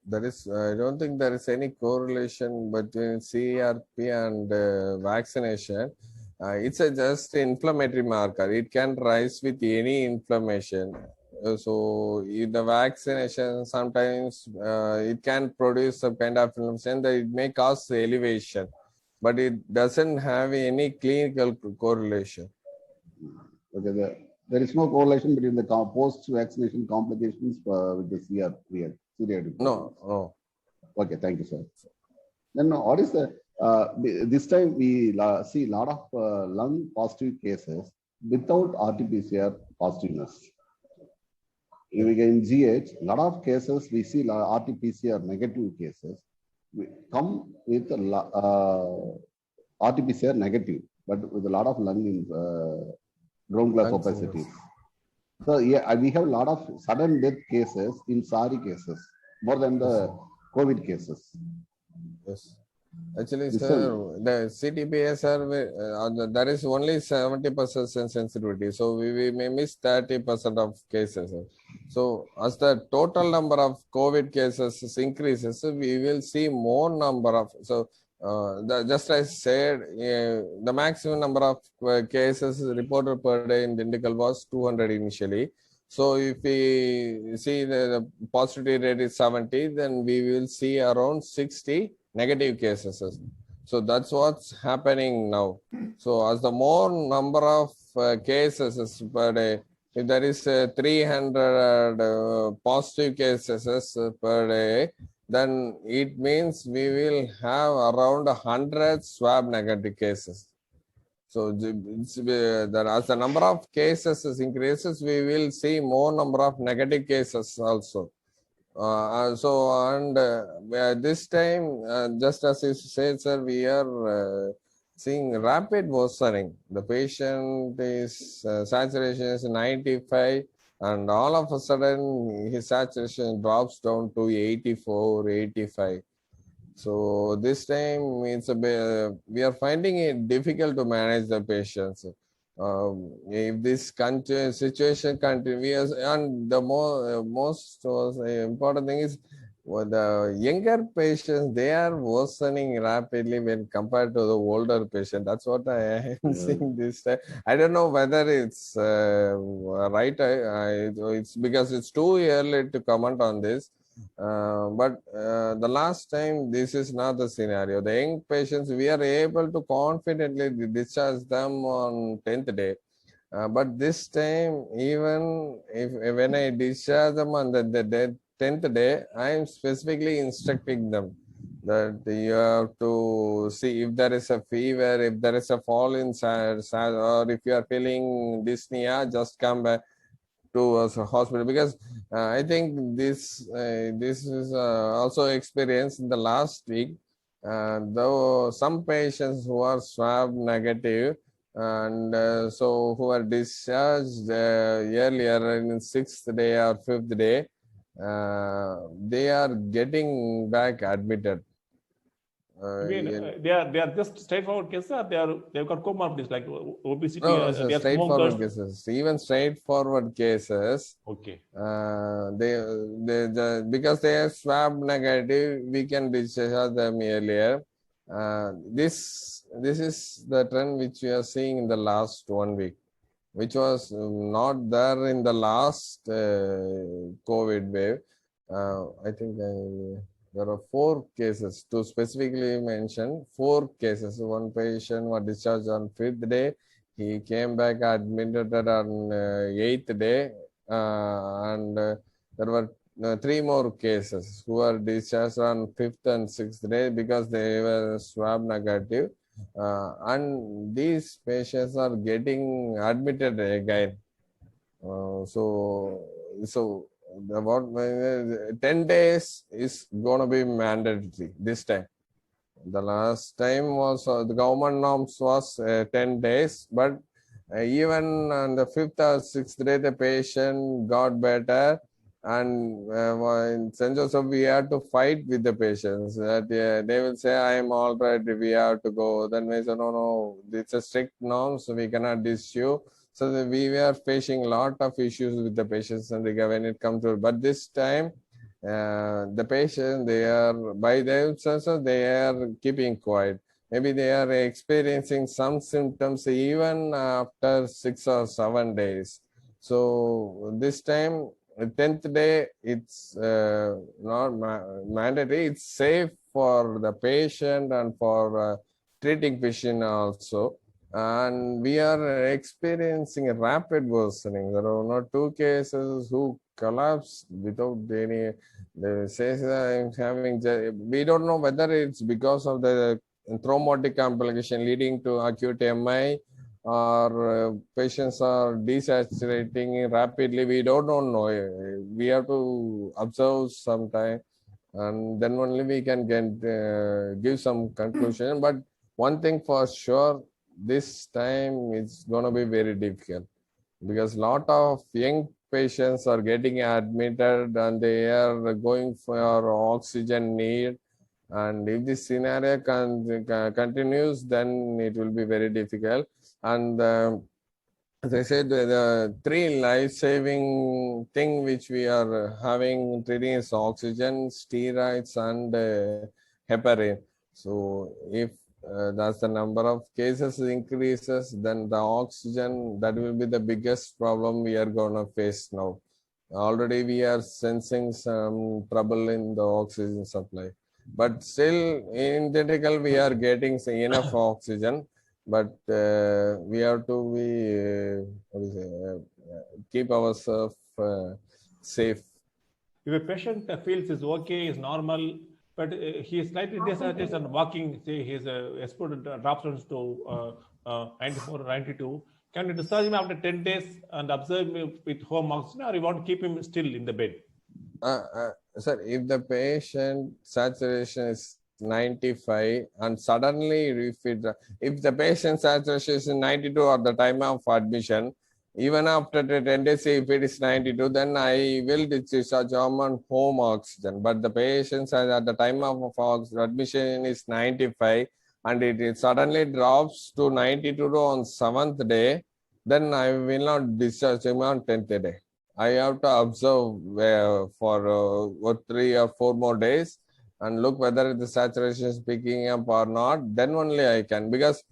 there is. I don't think there is any correlation between CRP and vaccination. It's just inflammatory marker. It can rise with any inflammation. So in the vaccination, sometimes it can produce some kind of inflammation that it may cause elevation, but it doesn't have any clinical correlation. Okay, there is no correlation between the post-vaccination complications with the CRP. No. Okay, thank you, sir. Then what is the this time we see a lot of lung positive cases without RT-PCR positiveness. In GH, a lot of cases we see RT-PCR negative cases come with RT-PCR negative, but with a lot of lung ground glass opacities. So yeah, we have a lot of sudden death cases in SARI cases more than the COVID cases. Yes. Actually, sir, the CT-PCR, there is only 70% sensitivity. So we may miss 30% of cases. So as the total number of COVID cases increases, we will see more number of, so just as I said, the maximum number of cases reported per day in Dindigul was 200 initially. So if we see the positivity rate is 70, then we will see around 60 negative cases. So that's what's happening now. So as the more number of cases per day, if there is 300 positive cases per day, then it means we will have around 100 swab negative cases. So as the number of cases increases, we will see more number of negative cases also. This time, just as you said, sir, we are seeing rapid worsening. The patient is saturation is 95, and all of a sudden his saturation drops down to 84, 85. So this time it's we are finding it difficult to manage the patients. If this situation continues, and the most important thing is the younger patients, they are worsening rapidly when compared to the older patient. That's what I am seeing this time. I don't know whether it's right. It's because it's too early to comment on this. But the last time, this is not the scenario. The young patients, we are able to confidently discharge them on 10th day. But this time, even when I discharge them on the 10th day, I am specifically instructing them that you have to see if there is a fever, if there is a fall in size, or if you are feeling dyspnea, just come back to a hospital, because I think this is also experienced in the last week. Though some patients who are swab negative and so who are discharged earlier in 6th day or 5th day, they are getting back admitted. They are just straightforward cases, or they've got comorbidities like obesity. No, they are straightforward cases. Even straightforward cases. Okay. They because they are swab negative, we can discharge them earlier. This is the trend which we are seeing in the last 1 week, which was not there in the last COVID wave. I think there are 4 cases, to specifically mention 4 cases. One patient was discharged on 5th day. He came back admitted on 8th day, and there were 3 more cases who were discharged on 5th and 6th day because they were swab negative. And these patients are getting admitted again. So about 10 days is going to be mandatory this time. The last time was the government norms was 10 days, but even on the 5th or 6th day, the patient got better. And in St. Joseph, we have to fight with the patients. That they will say, "I am all right. We have to go." Then we say, "No, it's a strict norm, so we cannot issue." So we were facing a lot of issues with the patients and when it comes to. But this time, the patient, they are by themselves, they are keeping quiet. Maybe they are experiencing some symptoms even after 6 or 7 days. So this time, 10th day, it's not mandatory. It's safe for the patient and for treating patient also. And we are experiencing a rapid worsening. There are not 2 cases who collapsed without any. They say I'm having. We don't know whether it's because of the thrombotic complication leading to acute MI, or patients are desaturating rapidly. We don't know. We have to observe some time, and then only we can give some conclusion. But one thing for sure, this time it's going to be very difficult because a lot of young patients are getting admitted and they are going for oxygen need. And if this scenario continues, then it will be very difficult. And as I said, the 3 life-saving thing which we are having treating is oxygen, steroids, and heparin. So if that's the number of cases increases, then the oxygen, that will be the biggest problem we are going to face now. Already we are sensing some trouble in the oxygen supply. But still, in theoretical, we are getting enough oxygen. But we have to keep ourselves safe. If a patient feels is okay, is normal, but he is slightly desaturated and walking, say his S4 drops down to 94 or 92, can you discharge him after 10 days and observe him with home oxygen, or you want to keep him still in the bed? Sir, if the patient saturation is 95 and suddenly if the patient saturation is 92 at the time of admission, even after 10 days, if it is 92, then I will discharge on home oxygen. But the patient at the time of admission is 95 and it suddenly drops to 92 on 7th day, then I will not discharge him on 10th day. I have to observe for 3 or 4 more days and look whether the saturation is picking up or not. Then only I can, because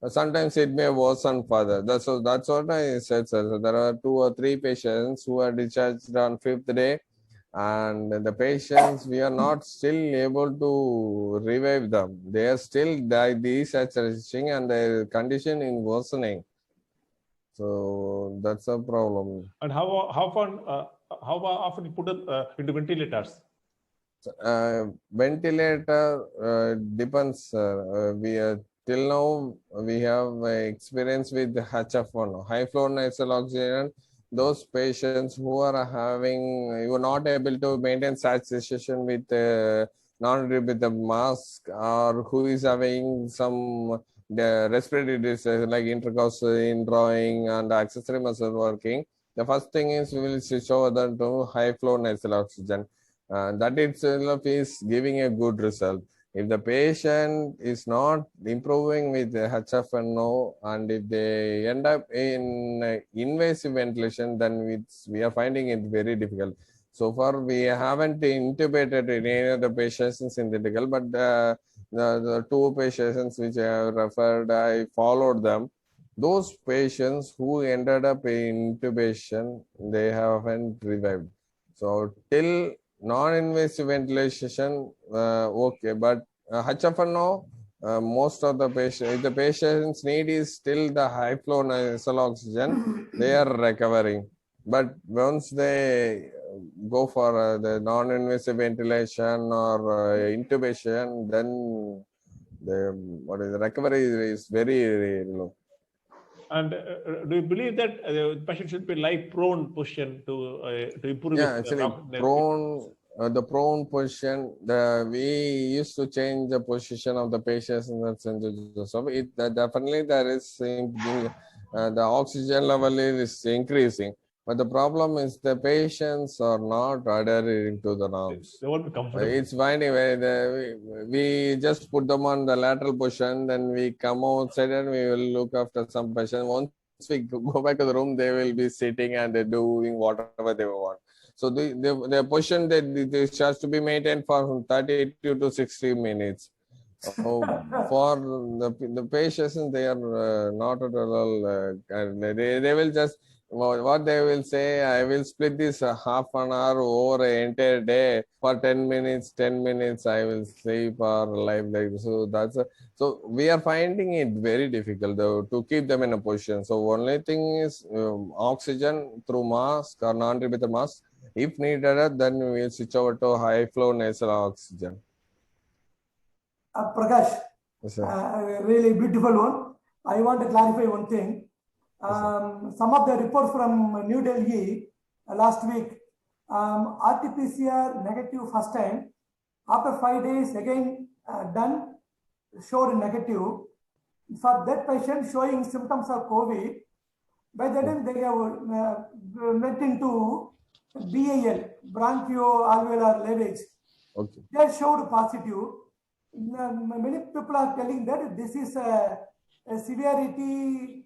sometimes it may worsen further. That's what I said, sir. So there are 2 or 3 patients who are discharged on 5th day, and the patients, we are not still able to revive them. They are still desaturating and their condition is worsening. So that's a problem. And how often you put into ventilators? Ventilator depends. We till now we have experience with HF1, high flow nasal oxygen. Those patients who are not able to maintain saturation with not with the mask, or who is having some respiratory disease like intercostal indrawing and accessory muscle working. The first thing is we will switch over to high flow nasal oxygen. That itself is giving a good result. If the patient is not improving with the HFNO and if they end up in invasive ventilation, then we are finding it very difficult. So far, we haven't intubated any of the patients in synthetical, but the two patients which I have referred, I followed them. Those patients who ended up in intubation, they haven't revived. So till non-invasive ventilation, okay, but HFNO, most of the patients, if the patient's need is still the high flow nasal oxygen, they are recovering. But once they go for the non-invasive ventilation or intubation, then the recovery is very low. And do you believe that the patient should be lie prone position to improve? Yeah, actually, the prone position. We used to change the position of the patients in that sense. So definitely there is the oxygen level is increasing, but the problem is the patients are not adhering to the norms. They won't be comfortable. It's finding we just put them on the lateral position, then we come outside and we will look after some patient. Once we go back to the room, they will be sitting and doing whatever they want. So the position that this has to be maintained for 30 to 60 minutes. For the patients, they are not at all. They will just what they will say. I will split this half an hour over an entire day for 10 minutes. 10 minutes I will sleep or live like this. So so we are finding it very difficult to keep them in a position. So only thing is oxygen through mask or non-rebreather mask. If needed, then we will switch over to high flow nasal oxygen. Prakash, Yes, really beautiful one. I want to clarify one thing. Some of the reports from New Delhi last week, RT-PCR negative first time, after 5 days again done, showed negative. For that patient showing symptoms of COVID, by the time they have went into BAL, bronchoalveolar lavage, okay. they showed positive. Many people are telling that this is a severity,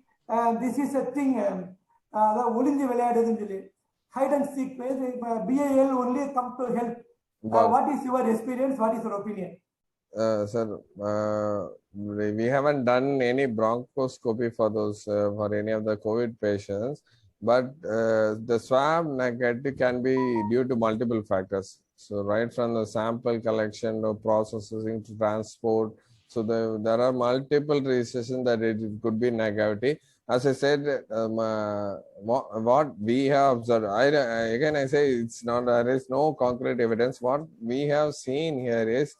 this is a thing, hide and seek, BAL only come to help. What is your experience? What is your opinion? Sir, we haven't done any bronchoscopy for those for any of the COVID patients, but the swab negative can be due to multiple factors. So right from the sample collection or processing to transport, so there are multiple reasons that it could be negativity. As I said, what we have observed, I say it's not, there is no concrete evidence. What we have seen here is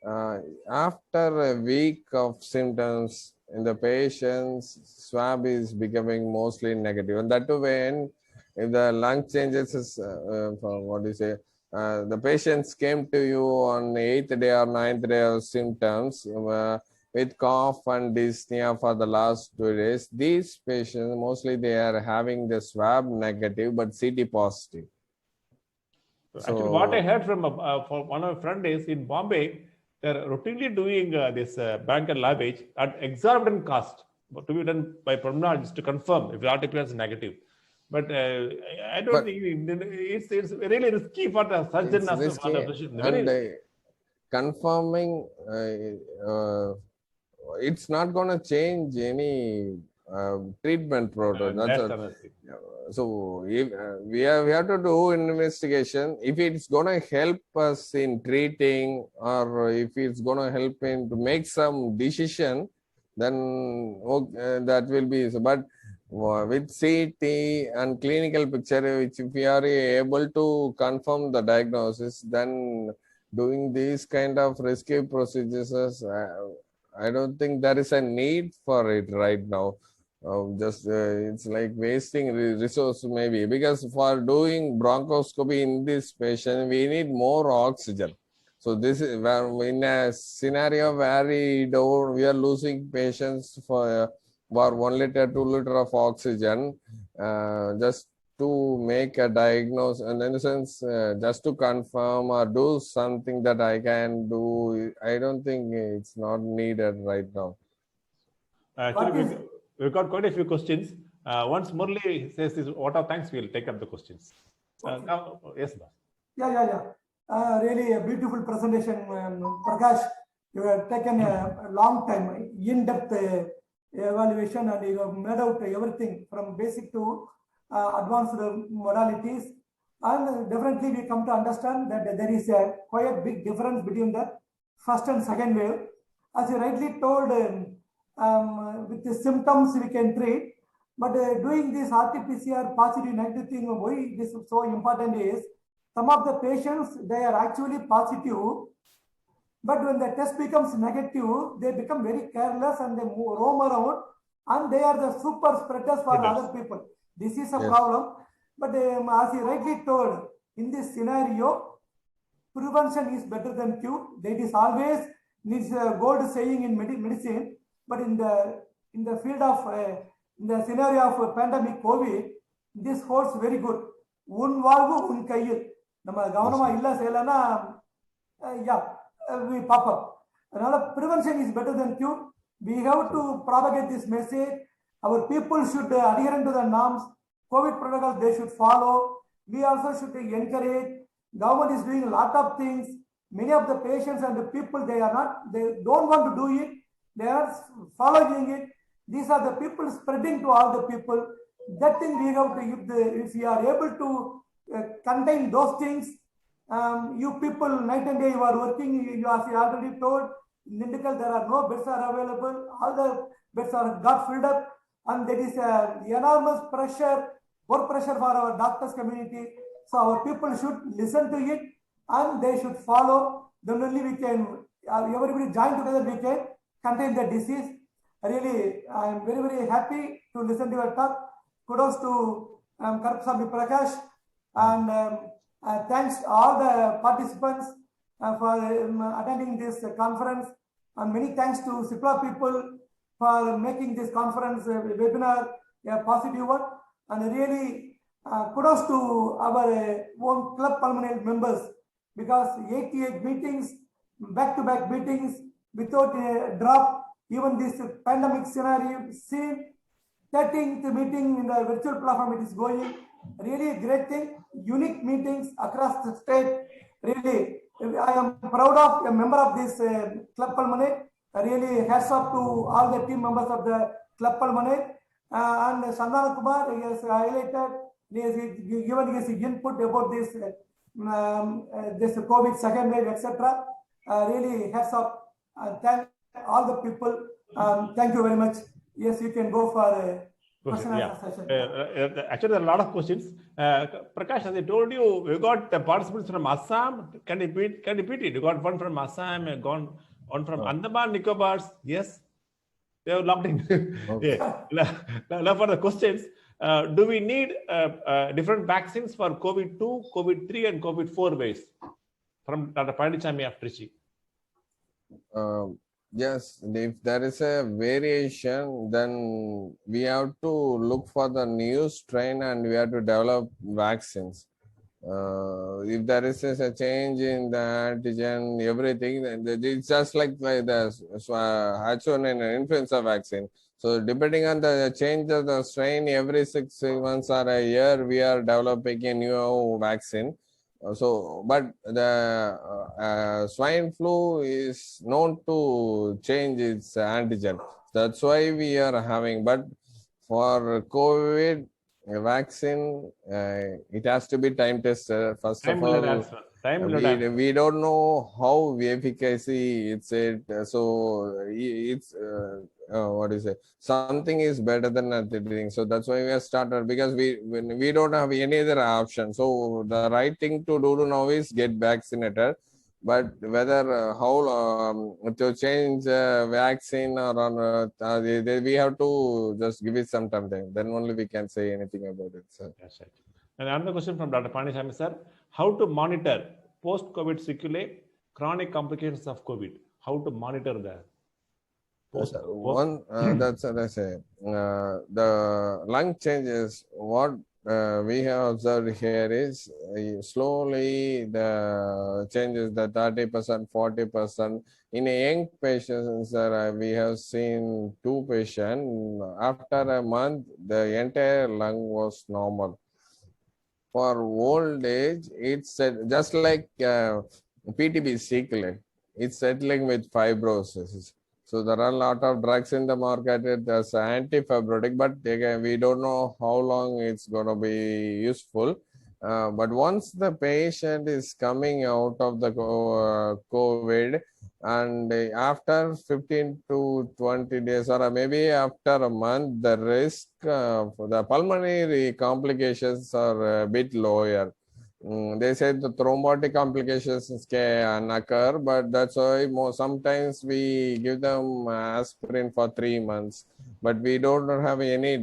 after a week of symptoms in the patients, swab is becoming mostly negative, and that too when if the lung changes is the patients came to you on the 8th day or 9th day of symptoms with cough and dyspnea for the last 2 days. These patients mostly they are having the swab negative but CT positive. Actually, what I heard from one of my friends is in Bombay, they're routinely doing this bronchial lavage at exorbitant cost, to be done by pulmonologists to confirm if the RT-PCR is negative. But I don't think it's really risky for the surgeon as for the physician. And confirming it's not going to change any treatment protocol. So if, we have to do investigation. If it's going to help us in treating, or if it's going to help in to make some decision, then that will be so. But with CT and clinical picture, which if we are able to confirm the diagnosis, then doing these kind of risky procedures, I don't think there is a need for it right now. It's like wasting resource maybe, because for doing bronchoscopy in this patient, we need more oxygen. So this is where in a scenario where we are losing patients for 1 liter, 2 liter of oxygen, just to make a diagnosis, and in a sense, just to confirm or do something that I can do, I don't think it's not needed right now. Actually, we've got quite a few questions. Once Murli says this vote of thanks, we'll take up the questions. Okay. Now, yes, Yeah. Really a beautiful presentation, Prakash. You have taken a long time, in-depth evaluation, and you have made out everything from basic to advanced modalities. And definitely we come to understand that there is a quite big difference between the first and second wave. As you rightly told, with the symptoms we can treat, but doing this RT-PCR positive negative thing, why this is so important is some of the patients, they are actually positive, but when the test becomes negative, they become very careless and they roam around, and they are the super spreaders for other people. This is a problem. But as you rightly told, in this scenario, prevention is better than cure. That is always this gold saying in medicine. But in the field of in the scenario of pandemic COVID, this holds very good. Un valvu un kaiyil. Nama gavanama illa seilana, we pop up. Another prevention is better than cure. We have to propagate this message. Our people should adhere to the norms. COVID protocols they should follow. We also should encourage. Government is doing a lot of things. Many of the patients and the people, they don't want to do it. They are following it. These are the people spreading to all the people. That thing we have to, if we are able to contain those things, you people night and day you are working, you are already told, in Nindigal there are no beds are available, all the beds are got filled up, and there is enormous pressure, work pressure for our doctors community. So our people should listen to it and they should follow. Then only we can, everybody join together, we can contain the disease. Really, I am very, very happy to listen to your talk. Kudos to Karpasamy Prakash, and thanks to all the participants for attending this conference, and many thanks to CIPLA people for making this conference webinar a positive one, and really kudos to our own Club Pulmonary members, because 88 meetings, back-to-back meetings without a drop, even this pandemic scenario seen, 13th meeting in the virtual platform it is going, really a great thing, unique meetings across the state. Really, I am proud of a member of this Club Pulmonary. Really hats off to all the team members of the Club Pulmonary. And Sandana Kumar has highlighted, he has given his input about this this COVID second wave, etc. Really hats off. Thank all the people. Thank you very much. Yes, you can go for question and answer session. Actually, there are a lot of questions. Prakash, as I told you, we got participants from Assam. Can you repeat it? You got one from Assam, you got one from Andaman Nicobars. Yes, they are locked in. Okay. Now for the questions, do we need different vaccines for COVID-2, COVID-3, and COVID-4 waves? From Dr. Pandichammy of Trichy. Yes, if there is a variation, then we have to look for the new strain and we have to develop vaccines. If there is a change in the antigen, everything, it's just like the H1N1 influenza vaccine. So depending on the change of the strain, every 6 months or a year, we are developing a new vaccine. But the swine flu is known to change its antigen. That's why we are having. But for COVID vaccine, it has to be time tested. First of all, we don't know how efficacy it's it. So it's what is it? Something is better than nothing. So that's why we have started, because we don't have any other option. So the right thing to do now is get vaccinated. But whether how to change vaccine or on, we have to just give it some time. Then only we can say anything about it. Sir. Yes, right. And another question from Dr. Pandichammy, sir: how to monitor post-COVID sequelae, chronic complications of COVID? How to monitor that? That's the lung changes. What we have observed here is slowly the changes, the 30%, 40%. In a young patients, we have seen 2 patients. After a month, the entire lung was normal. For old age, it's just like PTB sequelae. it's settling with fibrosis. So there are a lot of drugs in the market as anti-fibrotic, but again, we don't know how long it's going to be useful. But once the patient is coming out of the COVID, and after 15 to 20 days, or maybe after a month, the risk for the pulmonary complications are a bit lower. They said the thrombotic complications can occur, but that's why sometimes we give them aspirin for 3 months, but we don't have any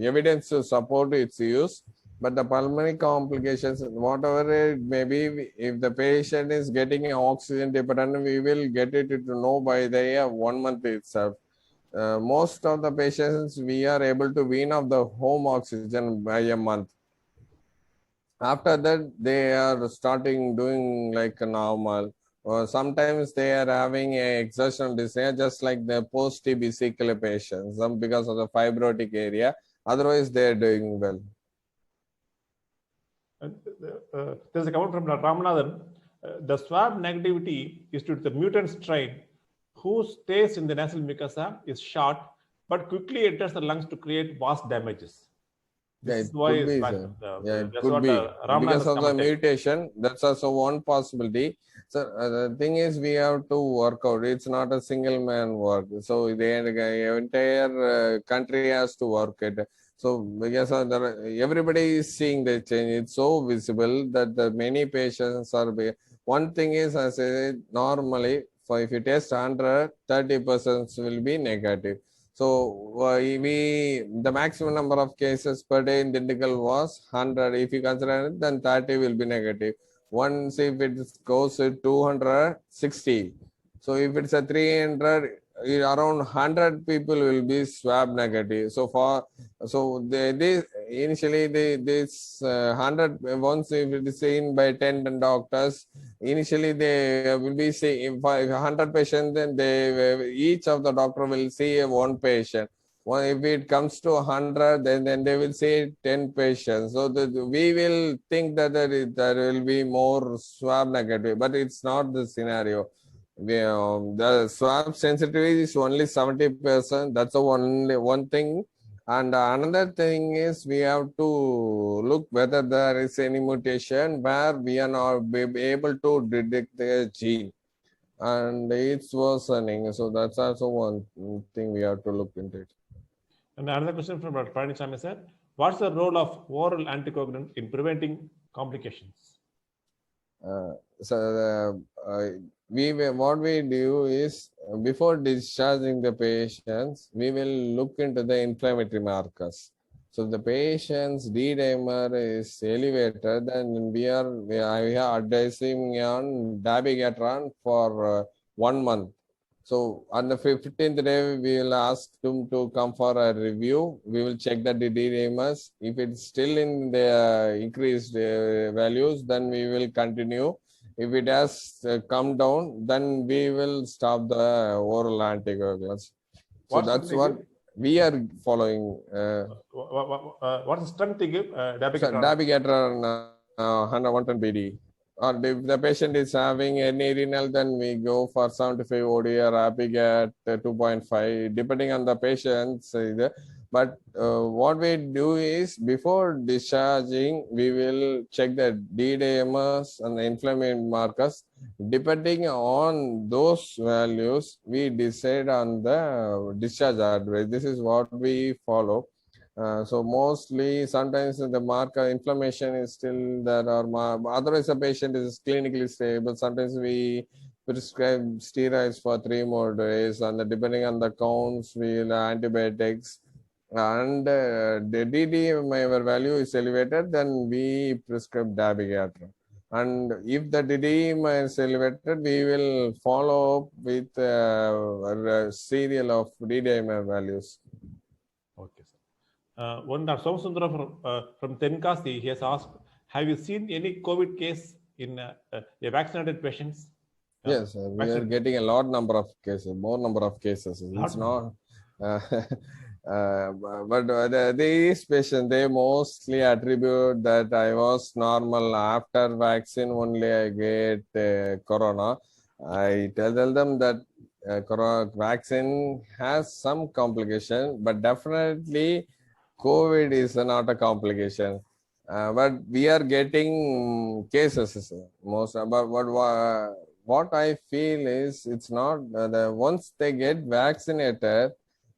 evidence to support its use. But the pulmonary complications, whatever it may be, if the patient is getting oxygen dependent, we will get it to know by the 1 month itself. Most of the patients, we are able to wean off the home oxygen by a month. After that, they are starting doing like a normal, or sometimes they are having a exertional dyspnea, just like the post-TB sickle patients, because of the fibrotic area. Otherwise, they are doing well. There's a comment from Ramanathan. The swab negativity is due to the mutant strain whose stays in the nasal mucosa is short, but quickly enters the lungs to create vast damages. Yeah, it could be, sir. Yeah, it could be because of the mutation. That's also one possibility. So the thing is, we have to work out. It's not a single man work. So the entire country has to work it. So because everybody is seeing the change. It's so visible that the many patients are. One thing is, I say normally, if you test 100, 30% will be negative. So the maximum number of cases per day in Dindigul was 100. If you consider it, then 30 will be negative. Once if it goes to 260. So if it's a 300, around 100 people will be swab negative. So initially this 100, once if it is seen by 10 doctors, initially they will be seeing 100 patients, then each of the doctor will see one patient. Well, if it comes to 100, then they will say 10 patients. So we will think that there will be more swab negative, but it's not the scenario. The swab sensitivity is only 70%. That's the only one thing. And another thing is we have to look whether there is any mutation where we are not able to detect the gene, and it's worsening. So that's also one thing we have to look into it. And another question from Dr. Panichami sir: what's the role of oral anticoagulant in preventing complications? What we do is, before discharging the patients, we will look into the inflammatory markers. So if the patient's D-dimer is elevated, then we are advising on dabigatran for 1 month. So on the 15th day, we will ask them to come for a review. We will check the D-dimers. If it's still in the increased values, then we will continue. If it has come down, then we will stop the oral anticoagulants. So that's what we are following. What's the strength to give dabigatran? Dabigatran 110 BD. Or if the patient is having any renal, then we go for 75 OD or Apigat 2.5, depending on the patient's. But what we do is, before discharging, we will check the D-dimers and the inflammatory markers. Depending on those values, we decide on the discharge advice. This is what we follow. So mostly, sometimes the marker inflammation is still there, or otherwise the patient is clinically stable. Sometimes we prescribe steroids for 3 more days, and depending on the counts, we will antibiotics. And the D-dimer value is elevated, then we prescribe dabigatran. And if the D-dimer is elevated, we will follow up with a serial of D-dimer values. Okay, sir. One Somsundara from Tenkasi, he has asked, have you seen any COVID case in vaccinated patients? Yes, we are getting a more number of cases. It's not. But these patients, they mostly attribute that I was normal after vaccine only I get corona. I tell them that corona vaccine has some complication, but definitely COVID is not a complication. But we are getting cases most. But what I feel is it's not once they get vaccinated,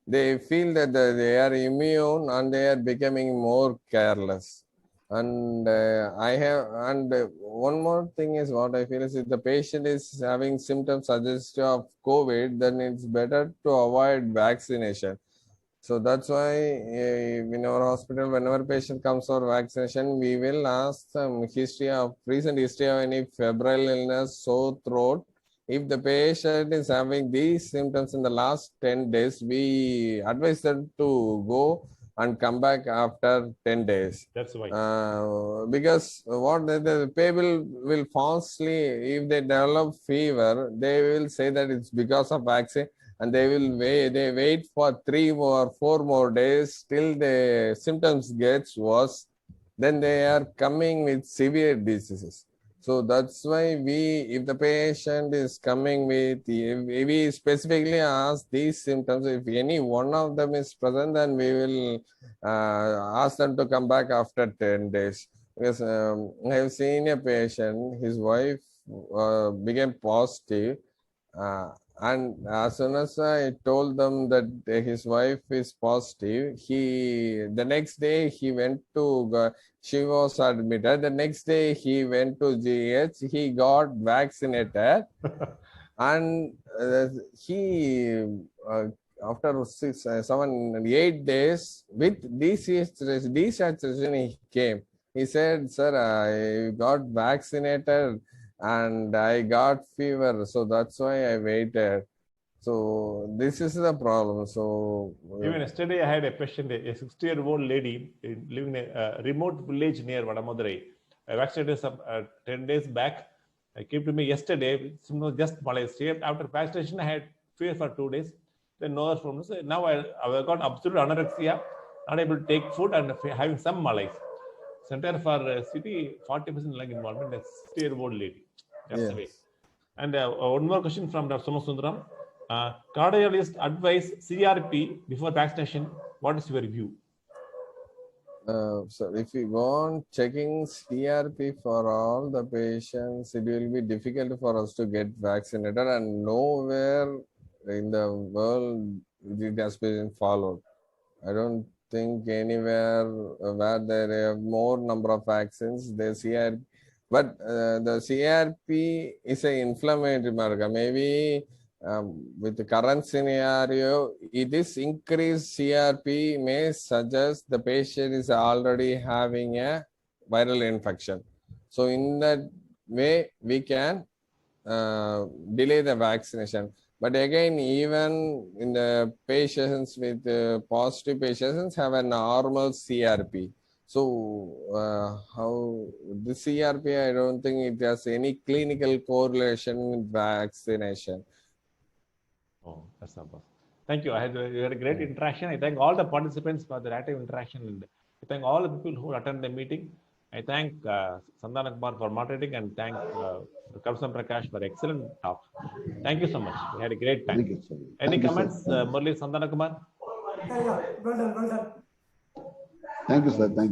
they feel that they are immune and they are becoming more careless. And one more thing is what I feel is if the patient is having symptoms suggestive of COVID, then it's better to avoid vaccination. So that's why in our hospital, whenever patient comes for vaccination, we will ask some recent history of any febrile illness, sore throat. If the patient is having these symptoms in the last 10 days, we advise them to go and come back after 10 days. That's why. Because what the people will falsely, if they develop fever, they will say that it's because of vaccine, and they wait for 3 or 4 more days till the symptoms gets worse. Then they are coming with severe diseases. So that's why if the patient is coming with, we specifically ask these symptoms. If any one of them is present, then we will ask them to come back after 10 days. Because I have seen a patient, his wife became positive. And as soon as I told them that his wife is positive, the next day he went to, she was admitted. The next day he went to GH, he got vaccinated. And after 8 days with desaturation, he came. He said, "Sir, I got vaccinated and I got fever, so that's why I waited." So this is the problem. So even yesterday I had a patient, a 60-year-old lady living in a remote village near Vadamudarai. I vaccinated some 10 days back. I came to me yesterday, just Malaysia. After vaccination, I had fever for 2 days. Then no problems. Now I got absolute anorexia, not able to take food and having some malaise. Center for city, 40% lung involvement, a 60-year-old lady. That's the way. And one more question from Dr. Somasundaram. Cardiologist advise CRP before vaccination. What is your view? So if we go on checking CRP for all the patients, it will be difficult for us to get vaccinated, and nowhere in the world it has been followed. I don't think anywhere where there are more number of vaccines, the CRP, but the CRP is an inflammatory marker. Maybe with the current scenario, it is increased CRP may suggest the patient is already having a viral infection. So in that way, we can delay the vaccination. But again, even in the patients with positive patients have a normal CRP. So how the CRP, I don't think it has any clinical correlation with vaccination. Oh, that's not possible. Thank you. We had a great interaction. I thank all the participants for their active interaction. And I thank all the people who attended the meeting. I thank Sandana Kumar for moderating, and thank Kamsam Prakash for excellent talk. Thank you so much. We had a great time. Thank you, sir. Any comments, Murli, Sandana Kumar? Yeah, well done, well done. Thank you, sir. Thank you.